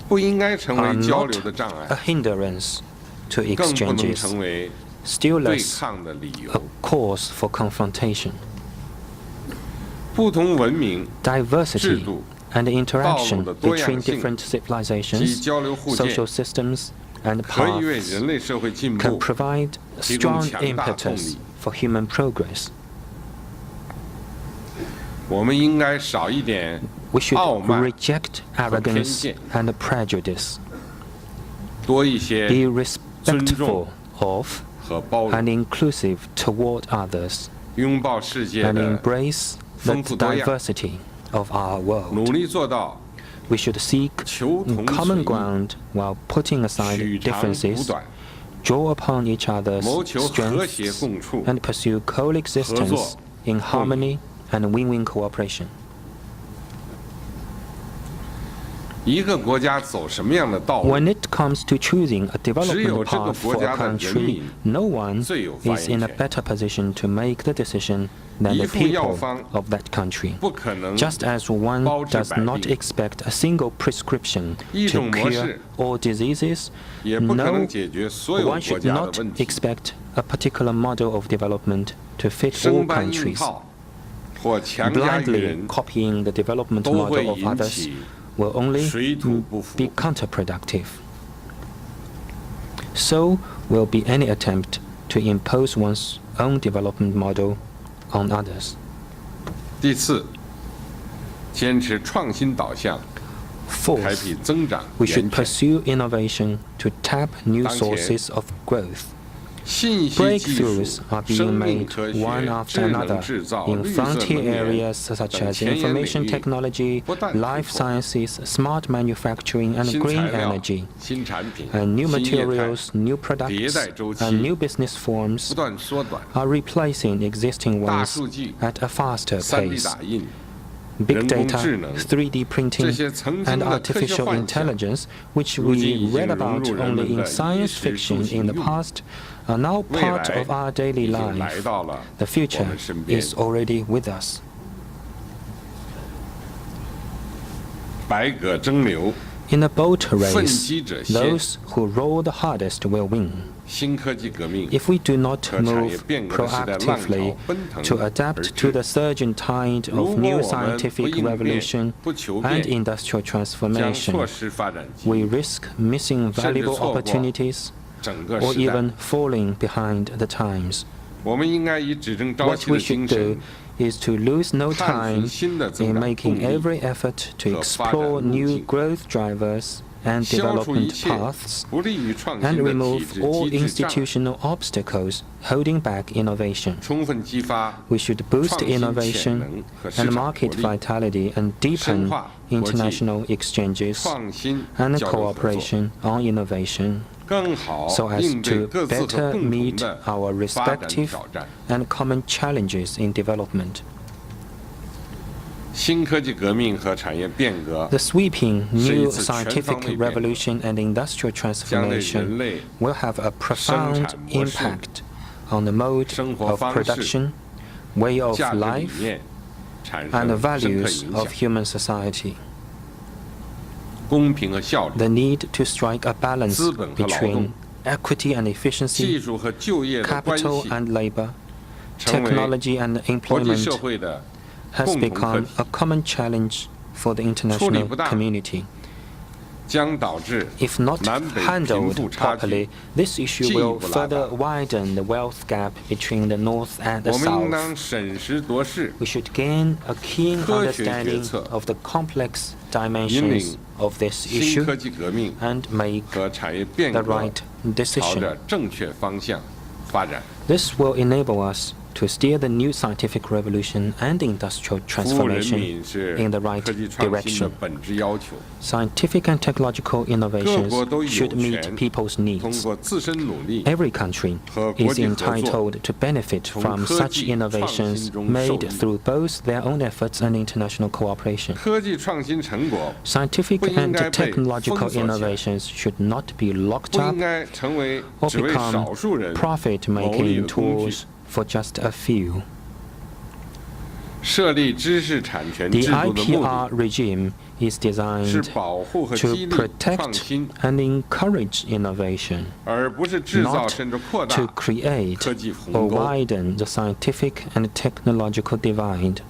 are not a hindrance to exchanges, still less a cause for confrontation. Diversity and interaction between different civilizations, social systems, and paths can provide strong impetus for human progress. We should reject arrogance and prejudice, be respectful of and inclusive toward others, and embrace the diversity of our world. We should seek common ground while putting aside differences, draw upon each other's strengths, and pursue coexistence in harmony and win-win cooperation. When it comes to choosing a development path for a country, no one is in a better position to make the decision than the people of that country. Just as one does not expect a single prescription to cure all diseases, one should not expect a particular model of development to fit all countries. Blindly copying the development model of others will only be counterproductive. So will be any attempt to impose one's own development model on others. Fourth, we should pursue innovation to tap new sources of growth. Breakthroughs are being made one after another in frontier areas such as information technology, life sciences, smart manufacturing, and green energy. And new materials, new products, and new business forms are replacing existing ones at a faster pace. Big data, 3D printing, and artificial intelligence, which we read about only in science fiction in the past, are now part of our daily life. The future is already with us. In a boat race, those who row the hardest will win. If we do not move proactively to adapt to the surging tide of new scientific revolution and industrial transformation, we risk missing valuable opportunities or even falling behind the times. What we should do is to lose no time in making every effort to explore new growth drivers and development paths, and remove all institutional obstacles holding back innovation. We should boost innovation and market vitality and deepen international exchanges and cooperation on innovation, so as to better meet our respective and common challenges in development. The sweeping new scientific revolution and industrial transformation will have a profound impact on the mode of production, way of life, and the values of human society. The need to strike a balance between equity and efficiency, capital and labor, technology and employment has become a common challenge for the international community. If not handled properly, this issue will further widen the wealth gap between the North and the South. We should gain a keen understanding of the complex dimensions of this issue and make the right decision. This will enable us to steer the new scientific revolution and industrial transformation in the right direction. Scientific and technological innovations should meet people's needs. Every country is entitled to benefit from such innovations made through both their own efforts and international cooperation. Scientific and technological innovations should not be locked up or become profit-making tools for just a few. The IPR regime is designed to protect and encourage innovation, not to create or widen the scientific and technological divide.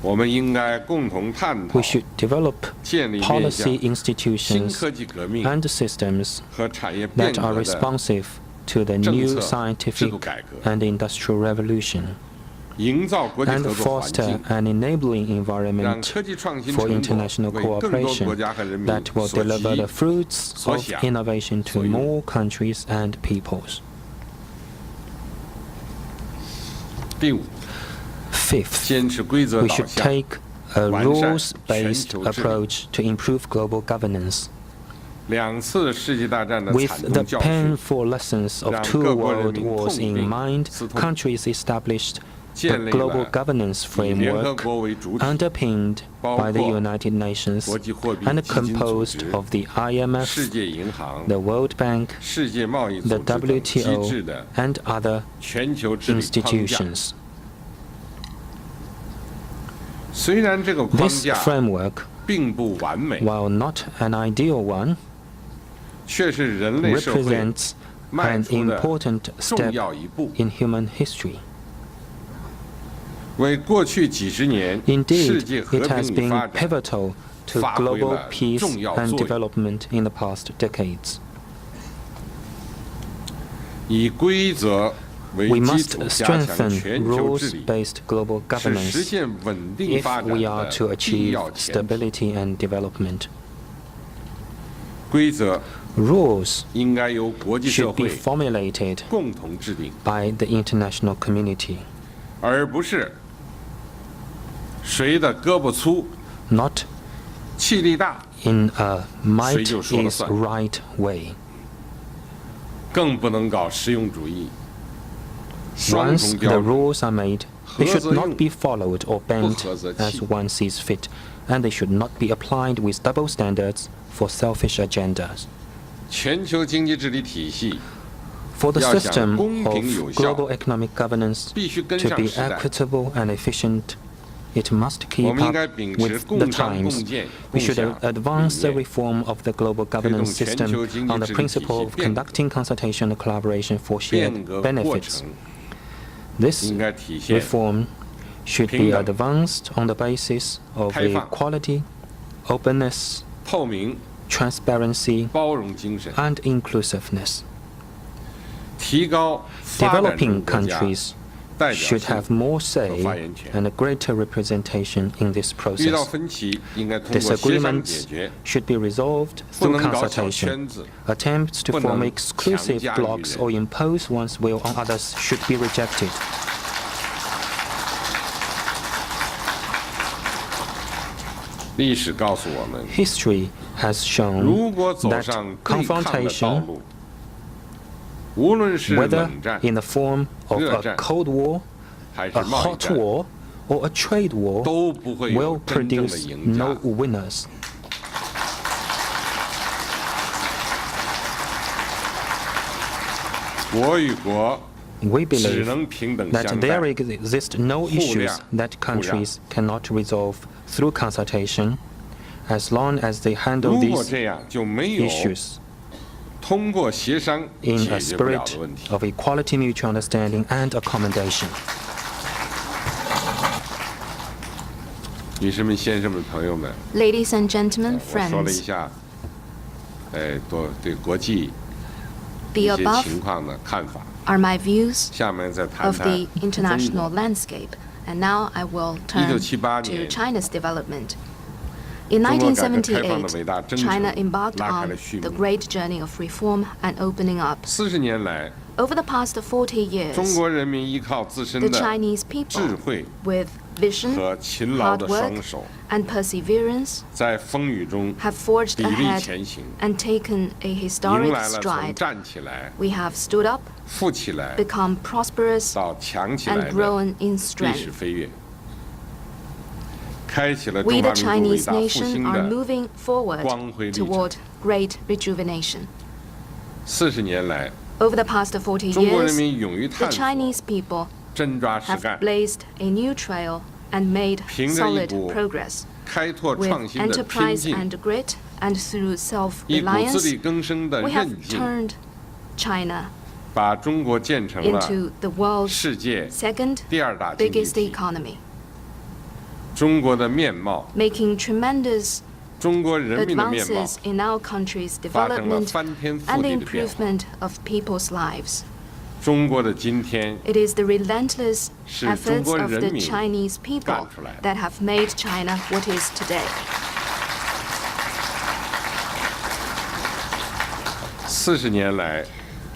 We should develop policy institutions and systems that are responsive to the new scientific and industrial revolution, and foster an enabling environment for international cooperation that will deliver the fruits of innovation to more countries and peoples. Fifth, we should take a rules-based approach to improve global governance. With the painful lessons of two world wars in mind, countries established the global governance framework underpinned by the United Nations and composed of the IMF, the World Bank, the WTO, and other institutions. This framework, while not an ideal one, represents an important step in human history. Indeed, it has been pivotal to global peace and development in the past decades. We must strengthen rules-based global governance if we are to achieve stability and development. Rules should be formulated by the international community, not in a might is right way. Once the rules are made, they should not be followed or bent as one sees fit, and they should not be applied with double standards for selfish agendas. For the system of global economic governance to be equitable and efficient, it must keep up with the times. We should advance the reform of the global governance system on the principle of conducting consultation and collaboration for shared benefits. This reform should be advanced on the basis of equality, openness, transparency, and inclusiveness. Developing countries should have more say and a greater representation in this process. Disagreements should be resolved through consultation. Attempts to form exclusive blocs or impose one's will on others should be rejected. History has shown that confrontation, whether in the form of a Cold War, a hot war, or a trade war, will produce no winners. We believe that there exist no issues that countries cannot resolve through consultation as long as they handle these issues in a spirit of equality, mutual understanding, and accommodation. Ladies and gentlemen, friends, the above are my views of the international landscape, and now I will turn to China's development. In 1978, China embarked on the great journey of reform and opening up. Over the past 40 years, the Chinese people, with vision, hard work, and perseverance, have forged ahead and taken a historic stride. We have stood up, become prosperous, and grown in strength. We, the Chinese nation, are moving forward toward great rejuvenation. Over the past 40 years, the Chinese people have blazed a new trail and made solid progress. With enterprise and grit and through self-reliance, we have turned China into the world's second biggest economy, making tremendous advances in our country's development and the improvement of people's lives. It is the relentless efforts of the Chinese people that have made China what it is today.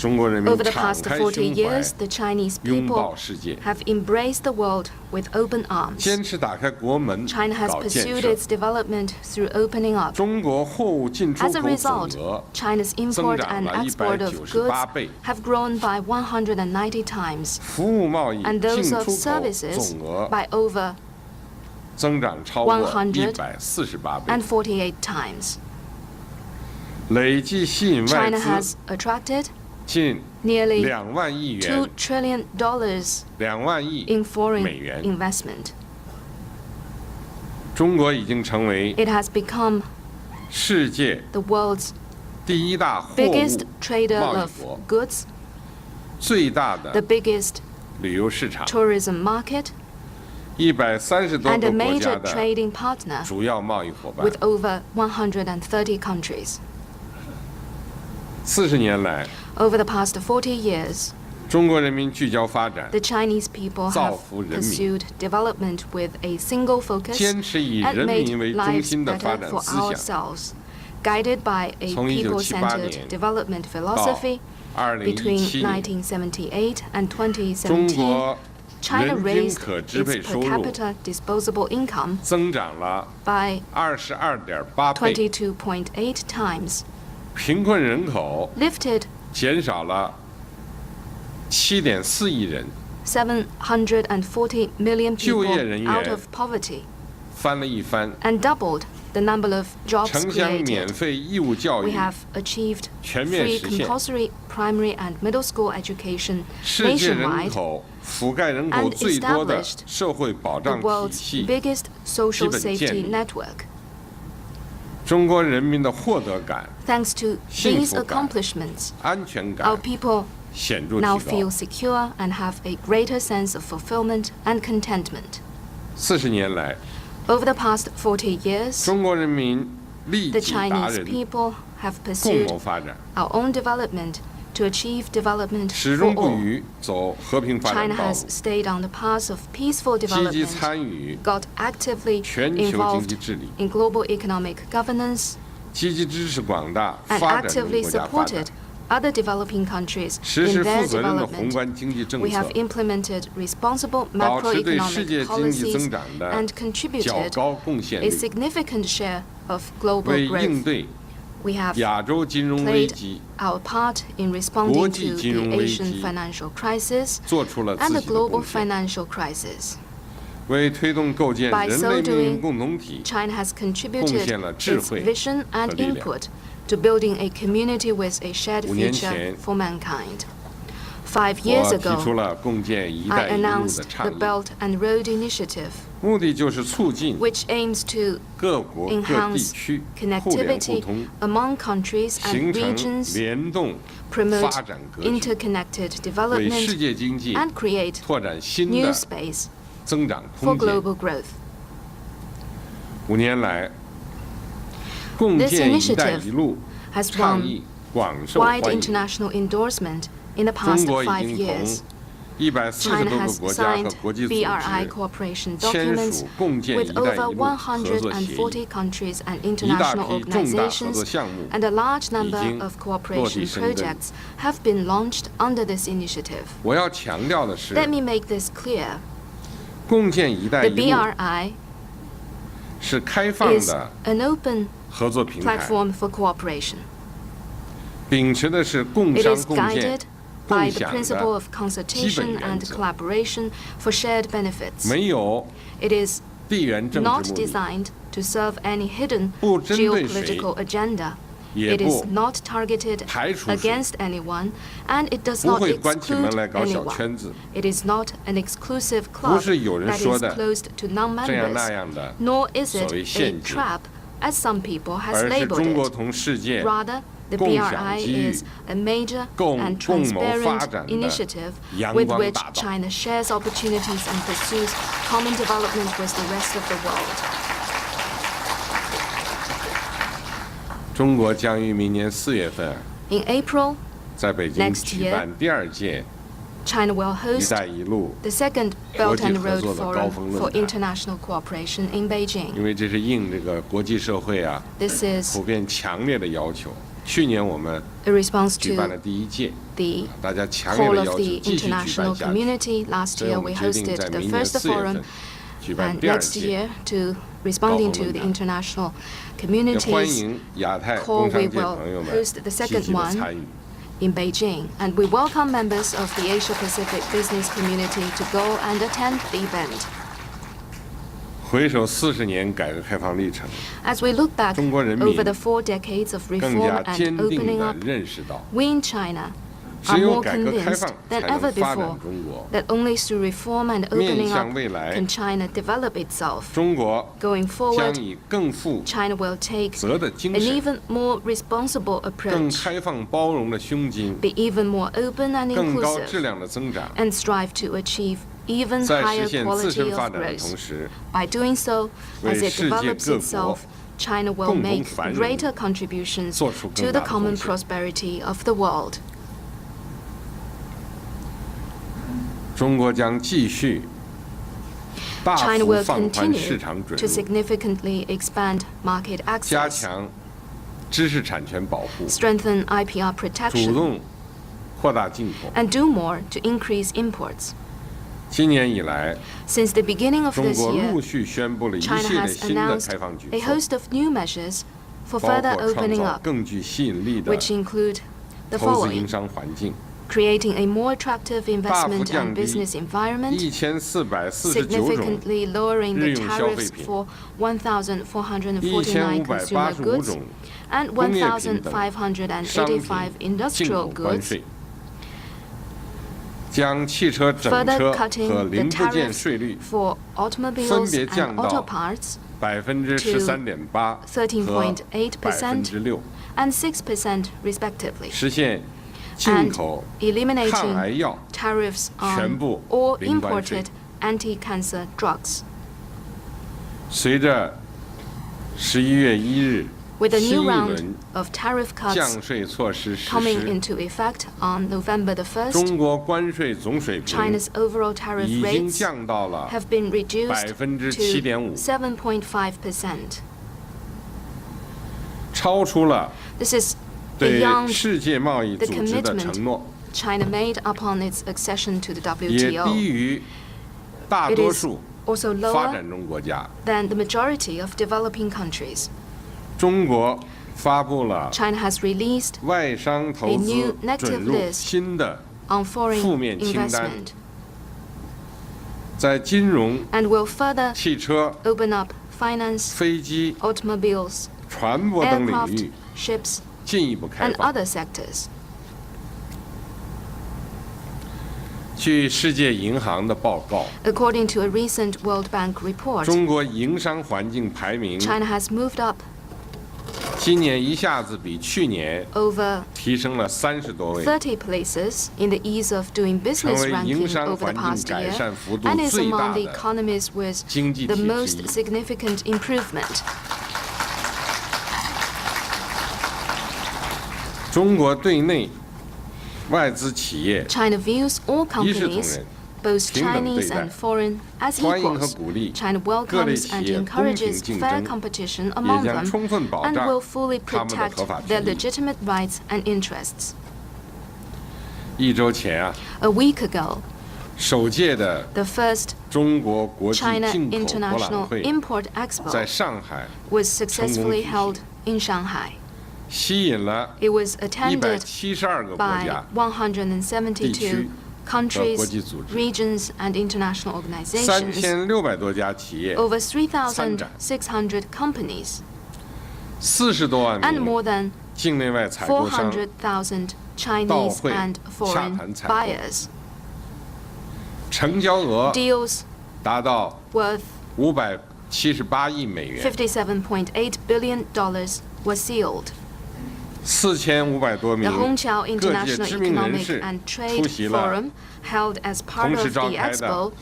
Over the past 40 years, the Chinese people have embraced the world with open arms. China has pursued its development through opening up. As a result, China's import and export of goods have grown by 190 times, and those of services by over 148 times. China has attracted nearly $2 trillion in foreign investment. It has become the world's biggest trader of goods, the biggest tourism market, and a major trading partner with over 130 countries. Over the past 40 years, the Chinese people have pursued development with a single focus and made lives better for ourselves, guided by a people-centered development philosophy. Between 1978 and 2017, China raised its per capita disposable income by 22.8 times, lifted 740 million people out of poverty, and doubled the number of jobs 城乡免 created. 费义务教 We 育 have achieved 全面 free 实现， compulsory primary and middle school education 世界人 nationwide, 口覆盖人口 and 最多的 established 社会保 the 障体 world's 系。 biggest social 基本建 safety 立。 network. 中国人民的获得感、 Thanks to 幸 these 福感、 accomplishments, 安全 our 感 people 显著 now 提 feel 高。 secure and have a greater sense of fulfillment and contentment. 40年来， Over the past 40 years, 中国人民利 the 己达 Chinese 人， people have 共 pursued 谋发展， our own development to achieve development 始 for 终不 all. 渝走和平发展 China 道 has 路， stayed on the path of peaceful 积极 development, 参与 got actively 全球经济 involved 治理， in global economic governance, 积极支持广大 and 发展中 actively 国家发展 supported，other developing countries 实 in 施 their 负责任的宏 development. 观经济政 We 策 have，implemented responsible 保持对世 macroeconomic 界经济 policies 增长的 and 较 contributed 高贡献 a 率， significant share of global 为应 growth. 对 We have 亚洲金融危 played 机 our part in responding 国际 to 金融 the 危 Asian 机 financial crisis 做出了 and 自 the 己的 global 贡献， financial crisis. 为推动构建 By 人 so 类命运 doing, 共同体 China has 贡 contributed 献了智 its 慧 vision and 和力量。 input to building a community with a shared 5年 future 前 for mankind. 5 years 我提出 ago, 了共建“一 I 带一路” 的 announced the 倡议， Belt and Road Initiative, 目的就是促进 which aims to 各国各地 enhance 区互联互 connectivity 通， among countries 形 and 成 regions, 联动 promote 发展格局， interconnected 为世 development, 界经济 and create 拓展新 new 的 space 增长 for 空间。 global growth. 5年来，共 This 建“一带 initiative 一路” has 倡 won 议广受欢 wide 迎。 international endorsement in the 中 past 国已 5经 years. 同140 China 多个 has 国家和 signed 国际组 BRI 织 cooperation 签 documents 署共建“ with 一带 over 一路”合作协议， 140 countries and 一大 international 批重大合作 organizations, 项目 and a large number 已经 of 落地 cooperation 生根。 projects have been launched under this initiative. 我要强调的是， Let me make this clear. 共建“一带 The 一路” BRI 是开放 is 的 an open 合作平台， platform for cooperation. 秉持的是共 It 商 is 共建 guided、共 by the 享 principle 的 of 基 consultation 本原 and 则， collaboration for shared benefits. 没有 It is 地缘政 not 治目的， designed to serve any hidden 不针对谁， geopolitical agenda. 也 It is 不 not targeted 排除谁， against anyone, and it does 不 not 会关起门 exclude 来搞小 anyone. 圈子， It is not an exclusive 不 club 是有人 that 说 is 的 closed to 这样那 non-members, 样的， nor is 所 it 谓 a 陷阱， trap, as some people has 而是 labeled 中国 it. 同世界 Rather, the 共享 BRI 机遇 is a major 共 and 谋发 transparent 展的 initiative 阳 with 光 which 大道。 China shares opportunities and pursues common development with the rest of the world. 中国将于明年4月份 In April, 在北京 next 举 year, 办第2届 China will “一 host 带一路 the second 国 Belt 际 and 合 Road 作的高 Forum 峰 for 论坛”， international cooperation in Beijing. 因为这是应这个国际社会啊 This is 普遍强烈的要求。去年我们 a response 举办了 to 第1届， the 大家强烈 call 的 of 要求 the 继续举办 international 下去。 community. Last 所以 year 我们 we 决定 hosted 在 the 明年 first 4月 forum, 份举办 and 第2 next 届。 year, to responding to the 高峰论坛。 international 也欢 community's 迎亚太 call, 工 we 商界 will 朋友们 host the 积 second 极的 one 参与。 in Beijing, and we welcome members of the Asia-Pacific business community to go and attend the event. 回首40年改革开放历程， As we look back 中国人民 over the 4 decades of 更 reform 加坚 and 定 opening 地 up, 认识到， we in China 只 are 有 more 改革开 convinced 放才 than 能 ever 发 before 展中国。 that only through reform and 面 opening 向 up 未来， can China develop itself. 中国 Going 将 forward, 以更负 China will take 责的精 an 神、 even more responsible 更 approach, 开放包容的胸襟、 be even more open and 更高质 inclusive, 量的增长， and strive to achieve even 在 higher 实现自 quality 身发 of 展的 growth. 同时， By doing so, 为 as it 世界 develops 各国 itself, China will 共同 make 繁荣 greater contributions 做出更 to 大 the 的 common 贡献。 prosperity of the world. 中国将继续大 China 幅 will 放宽 continue 市场准 to 入， significantly expand market 加 access, 强知识产权保护， strengthen IPR 主 protection, 动扩大进口。 and do more to increase imports. 今年以来， Since the beginning of 中 this 国 year, 陆续宣布了一 China 系列 has 新的 announced 开放举 a 措， host of new measures for 包 further 括创 opening 造 up, 更具吸引力的 which include the 投资营 following: 商环境， creating a more attractive investment and business environment, significantly lowering the tariffs for 1,449 consumer goods and 1,585 industrial goods, further cutting the tariffs for automobiles and auto parts to 13.8% and 6% respectively, and eliminating tariffs on all imported anti-cancer drugs. With a new round of tariff cuts coming into effect on November the 1st, China's overall tariff rates have been reduced to 7.5%. This is beyond the commitment China made upon its accession to the WTO. It is also lower than the majority of developing countries. China has released a new negative list on foreign investment and will further open up finance, automobiles, aircraft, ships, and other sectors. According to a recent World Bank report, China has moved up over 30 places in the ease of doing business ranking over the past year, and is among the economies with the most significant improvement. China views all companies, both Chinese and foreign, as equals. China welcomes and encourages fair competition among them and will fully protect their legitimate rights and interests. A week ago, the first China International Import Expo was successfully held in Shanghai. It was attended by 172 countries, regions, and international organizations, over 3,600 companies, and more than 400,000 Chinese and foreign buyers. Deals worth $57.8 billion were sealed. The Hongqiao International Economic and Trade Forum, held as part of the expo,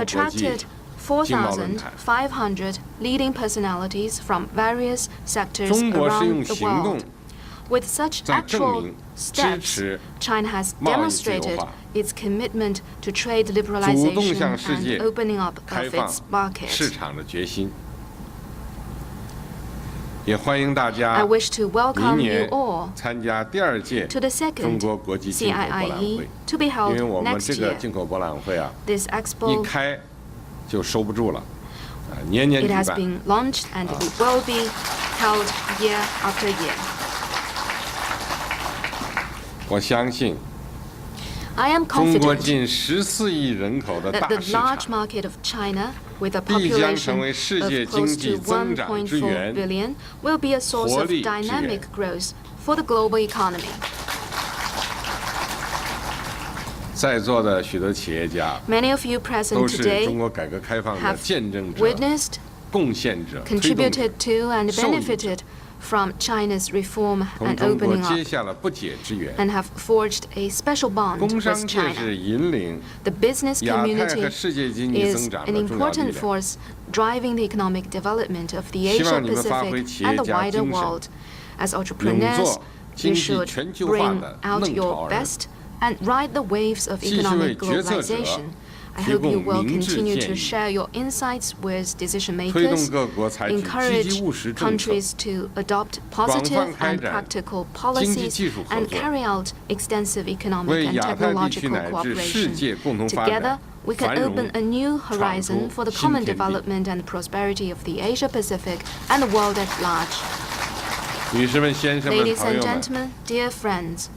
attracted 4,500 leading personalities from various sectors around the world. With such actual steps, China has demonstrated its commitment to trade liberalization and opening up of its market. I wish to welcome you all to the second CIIE to be held next year. This expo, it has been launched and it will be held year after year. I am confident that the large market of China, with a population of close to 1.4 billion, will be a source of dynamic growth for the global economy. Many of you present today have witnessed, contributed to, and benefited from China's reform and opening up, and have forged a special bond with China. The business community is an important force driving the economic development of the Asia-Pacific and the wider world. As entrepreneurs, you should bring out your best and ride the waves of economic globalization. I hope you will continue to share your insights with decision makers, encourage countries to adopt positive and practical policies, and carry out extensive economic and technological cooperation. Together, we can open a new horizon for the common development and prosperity of the Asia-Pacific and the world at large. Ladies and gentlemen, dear friends,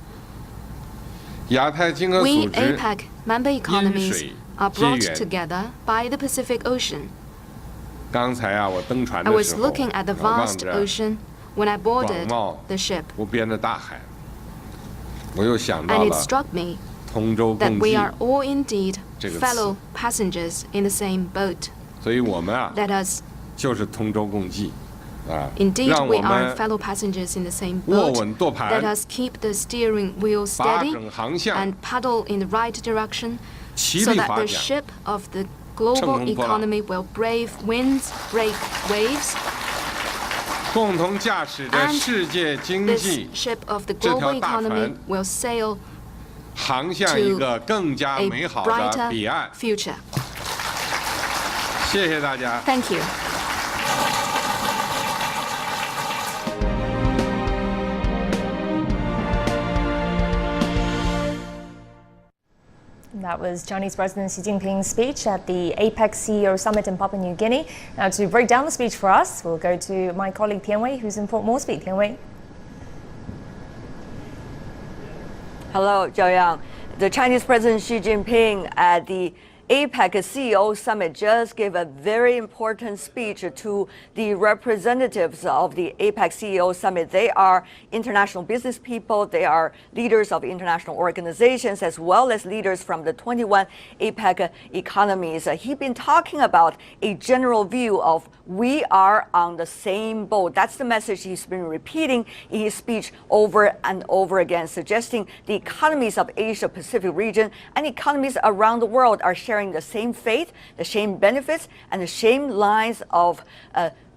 We APEC member economies are brought together by the Pacific Ocean. I was looking at the vast ocean when I boarded the ship, and it struck me that we are all indeed fellow passengers in the same boat. Let us Indeed, we are fellow passengers in the same boat. Let us keep the steering wheel steady and paddle in the right direction so that the ship of the global economy will brave winds, break waves, and this ship of the global economy will sail to a brighter future. Thank you. That was Chinese President Xi Jinping's speech at the APEC CEO Summit in Papua New Guinea. Now, to break down the speech for us, we'll go to my colleague Tian Wei, who's in Port Moresby. Tian Wei. Hello, Zhao Yang. The Chinese President Xi Jinping at the APEC CEO Summit just gave a very important speech to the representatives of the APEC CEO Summit. They are international business people. They are leaders of international organizations, as well as leaders from the 21 APEC economies. He's been talking about a general view of we are on the same boat. That's the message he's been repeating in his speech over and over again, suggesting the economies of Asia Pacific region and economies around the world are sharing the same faith, the same benefits, and the same lines of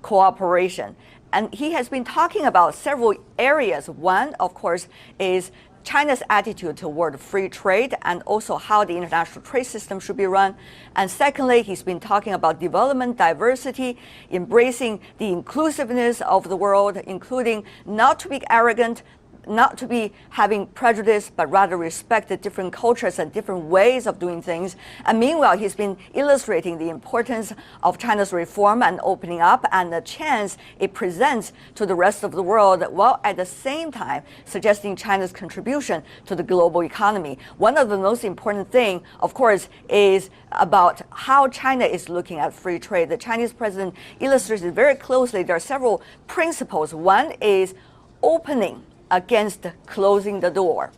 cooperation. And he has been talking about several areas. One, of course, is China's attitude toward free trade and also how the international trade system should be run. And secondly, he's been talking about development, diversity, embracing the inclusiveness of the world, including not to be arrogant, not to be having prejudice, but rather respect the different cultures and different ways of doing things. And meanwhile, he's been illustrating the importance of China's reform and opening up and the chance it presents to the rest of the world, while at the same time suggesting China's contribution to the global economy. One of the most important things, of course, is about how China is looking at free trade. The Chinese president illustrates it very closely. There are several principles. One is opening against closing the door,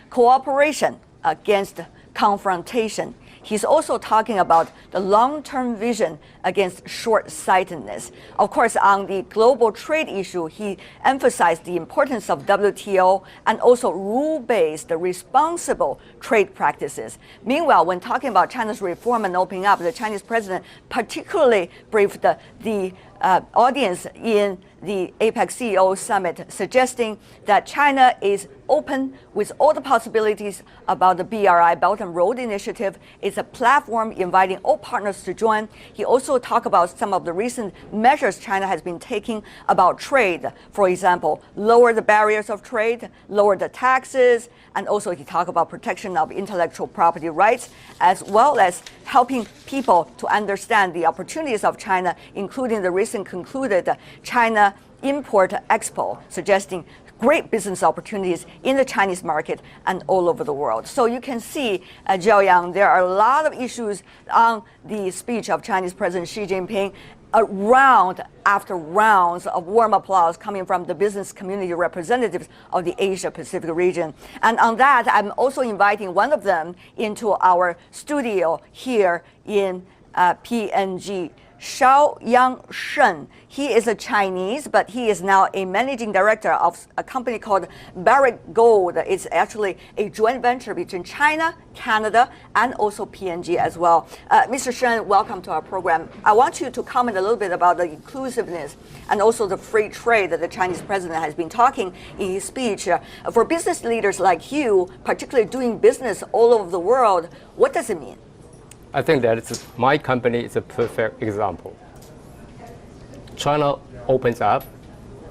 cooperation against confrontation. He's also talking about the long-term vision against short-sightedness. Of course, on the global trade issue, he emphasized the importance of WTO and also rule-based, responsible trade practices. Meanwhile, when talking about China's reform and opening up, the Chinese president particularly briefed the audience in the APEC CEO Summit, suggesting that China is open with all the possibilities about the BRI, Belt and Road Initiative. It's a platform inviting all partners to join. He also talked about some of the recent measures China has been taking about trade. For example, lower the barriers of trade, lower the taxes, and also he talked about protection of intellectual property rights, as well as helping people to understand the opportunities of China, including the recent concluded China Import Expo, suggesting great business opportunities in the Chinese market and all over the world. So you can see, Zhao Yang, there are a lot of issues on the speech of Chinese President Xi Jinping, round after rounds of warm applause coming from the business community representatives of the Asia Pacific region. And on that, I'm also inviting one of them into our studio here in PNG. Xiaoyang Shen. He is a Chinese, but he is now a managing director of a company called Barrick Gold. It's actually a joint venture between China, Canada, and also PNG as well. Mr. Shen, welcome to our program. I want you to comment a little bit about the inclusiveness and also the free trade that the Chinese president has been talking in his speech. For business leaders like you, particularly doing business all over the world, what does it mean? I think that my company is a perfect example. China opens up,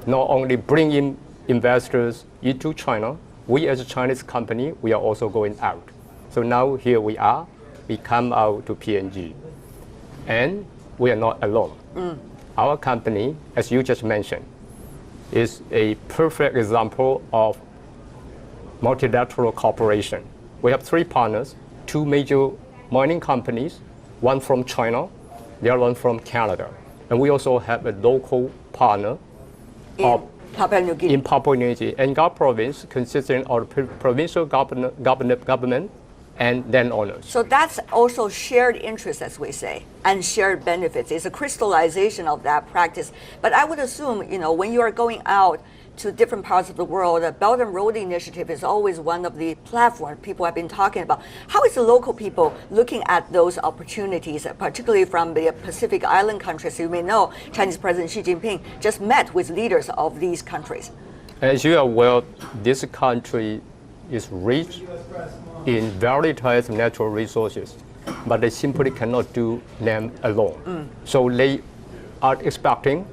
not only bringing investors into China, we as a Chinese company, we are also going out. So now here we are, we come out to PNG. And we are not alone. Our company, as you just mentioned, is a perfect example of multilateral cooperation. We have 3 partners, 2 major mining companies, one from China, the other one from Canada. And we also have a local partner in Papua New Guinea. In Papua New Guinea, Nga province, consisting of provincial government and landowners. So that's also shared interest, as we say, and shared benefits. It's a crystallization of that practice. But I would assume, when you are going out to different parts of the world, the Belt and Road Initiative is always one of the platforms people have been talking about. How is the local people looking at those opportunities, particularly from the Pacific Island countries? You may know Chinese President Xi Jinping just met with leaders of these countries. As you are aware, this country is rich in varieties of natural resources, but they simply cannot do them alone. So they are expecting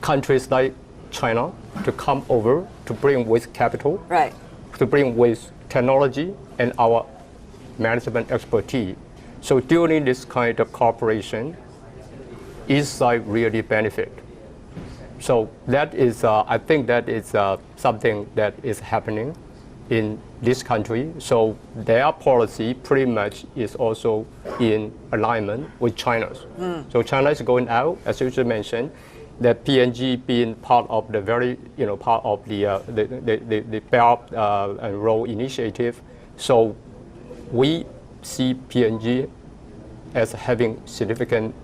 countries like China to come over to bring with capital, right, to bring with technology and our management expertise. So during this kind of cooperation, each side really benefit. So that is, I think that is something that is happening in this country. So their policy pretty much is also in alignment with China's. So China is going out, as you just mentioned, that PNG being part of the part of the Belt and Road Initiative. So we see PNG as having significant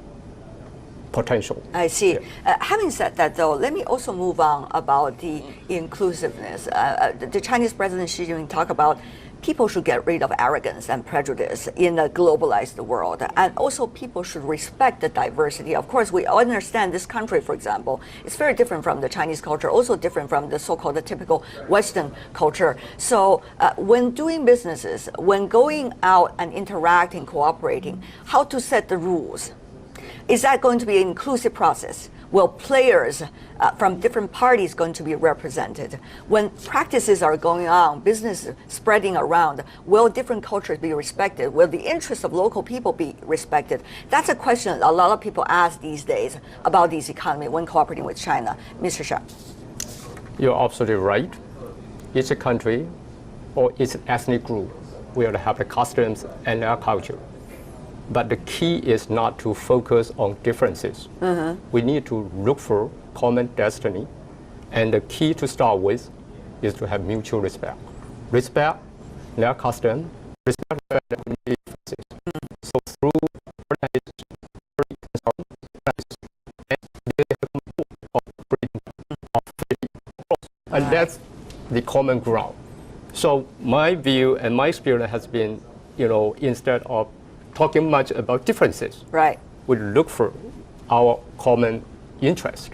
potential. I see. Yeah. Having said that, though, let me also move on about the inclusiveness. The Chinese President Xi Jinping talked about people should get rid of arrogance and prejudice in a globalized world. And also people should respect the diversity. Of course, we understand this country, for example, is very different from the Chinese culture, also different from the so-called typical Western culture. So when doing businesses, when going out and interacting, cooperating, how to set the rules? Is that going to be an inclusive process? Will players from different parties going to be represented? When practices are going on, business spreading around, will different cultures be respected? Will the interests of local people be respected? That's a question a lot of people ask these days about this economy when cooperating with China. Mr. Shah. You're absolutely right. Each country or each ethnic group will have the customs and their culture. But the key is not to focus on differences. We need to look for common destiny. And the key to start with is to have mutual respect. Respect their custom, respect their differences. So through and that's the common ground. So my view and my experience has been, instead of talking much about differences, right, we look for our common interest.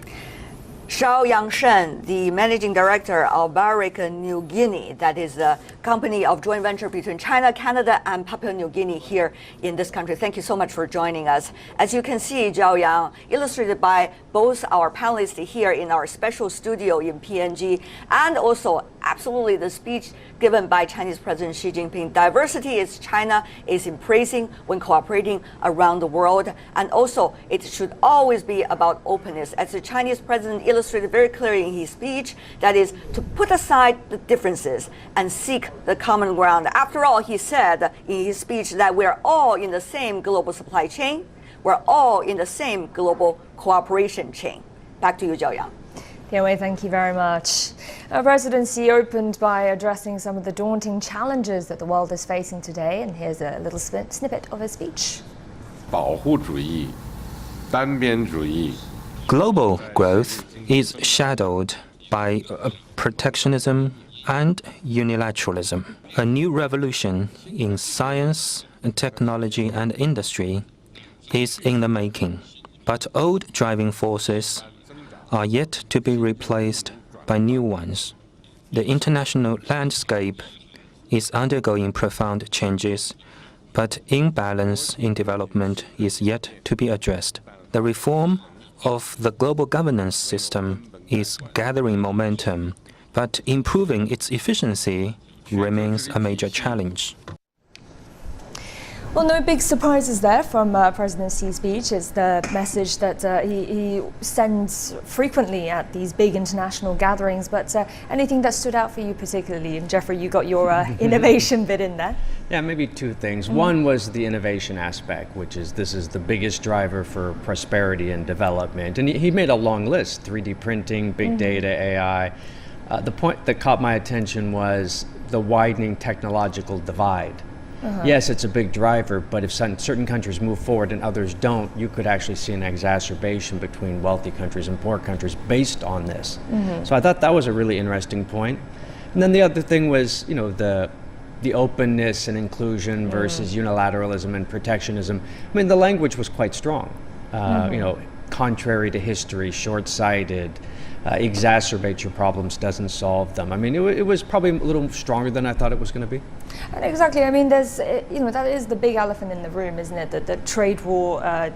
Shao Yangshen, the managing director of Papua New Guinea, that is a company of joint venture between China, Canada, and Papua New Guinea here in this country. Thank you so much for joining us. As you can see, Zhao Yang, illustrated by both our panelists here in our special studio in PNG, and also absolutely the speech given by Chinese President Xi Jinping. Diversity is China is embracing when cooperating around the world, and also it should always be about openness. As the Chinese president illustrated very clearly in his speech, that is to put aside the differences and seek the common ground. After all, he said in his speech that we're all in the same global supply chain, we're all in the same global cooperation chain. Back to you, Zhao Yang. Wei, thank you very much. President Xi opened by addressing some of the daunting challenges that the world is facing today, and here's a little snippet of his speech. Global growth is shadowed by protectionism and unilateralism. A new revolution in science, technology, and industry is in the making, but old driving forces are yet to be replaced by new ones. The international landscape is undergoing profound changes, but imbalance in development is yet to be addressed. The reform of the global governance system is gathering momentum, but improving its efficiency remains a major challenge. Well, no big surprises there from President Xi's speech. It's the message that he sends frequently at these big international gatherings. But anything that stood out for you particularly? And Jeffrey, you got your innovation bit in there. Yeah, maybe two things. One was the innovation aspect, which is this is the biggest driver for prosperity and development. And he made a long list: 3D printing, big data, AI. The point that caught my attention was the widening technological divide. Yes, it's a big driver, but if certain countries move forward and others don't, you could actually see an exacerbation between wealthy countries and poor countries based on this. So I thought that was a really interesting point. And then the other thing was, you know, the openness and inclusion versus unilateralism and protectionism. I mean, the language was quite strong. You know, contrary to history, short-sighted, exacerbates your problems, doesn't solve them. I mean, it was probably a little stronger than I thought it was going to be. And exactly. I mean, there's, you know, that is the big elephant in the room, isn't it? The trade war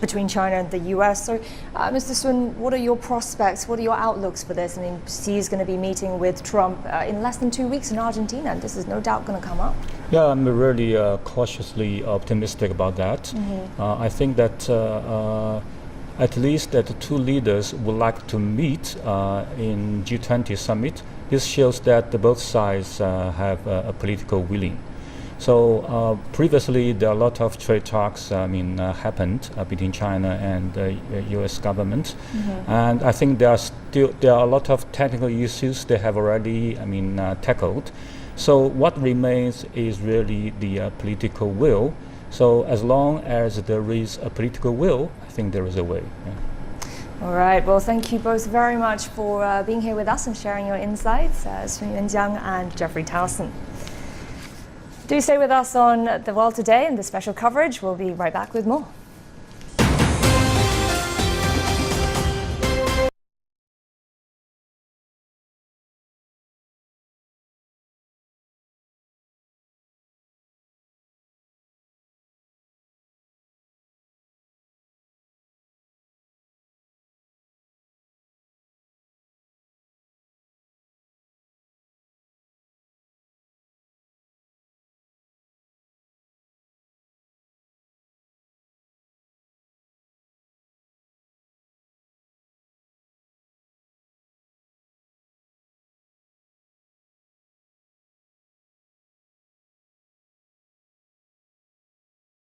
between China and the US. So, Mr. Sun, what are your prospects? What are your outlooks for this? I mean, Xi is going to be meeting with Trump in less than 2 weeks in Argentina, and this is no doubt going to come up. Yeah, I'm really cautiously optimistic about that. I think that at least that the two leaders would like to meet in G20 summit. This shows that both sides have a political willing. So previously there are a lot of trade talks happened between China and the U.S. government, and I think there are a lot of technical issues they have already tackled. So what remains is really the political will. So as long as there is a political will, I think there is a way. Yeah. All right. Well, thank you both very much for being here with us and sharing your insights, Sun Yuanjiang and Jeffrey Towson. Do stay with us on The World Today and the special coverage. We'll be right back with more.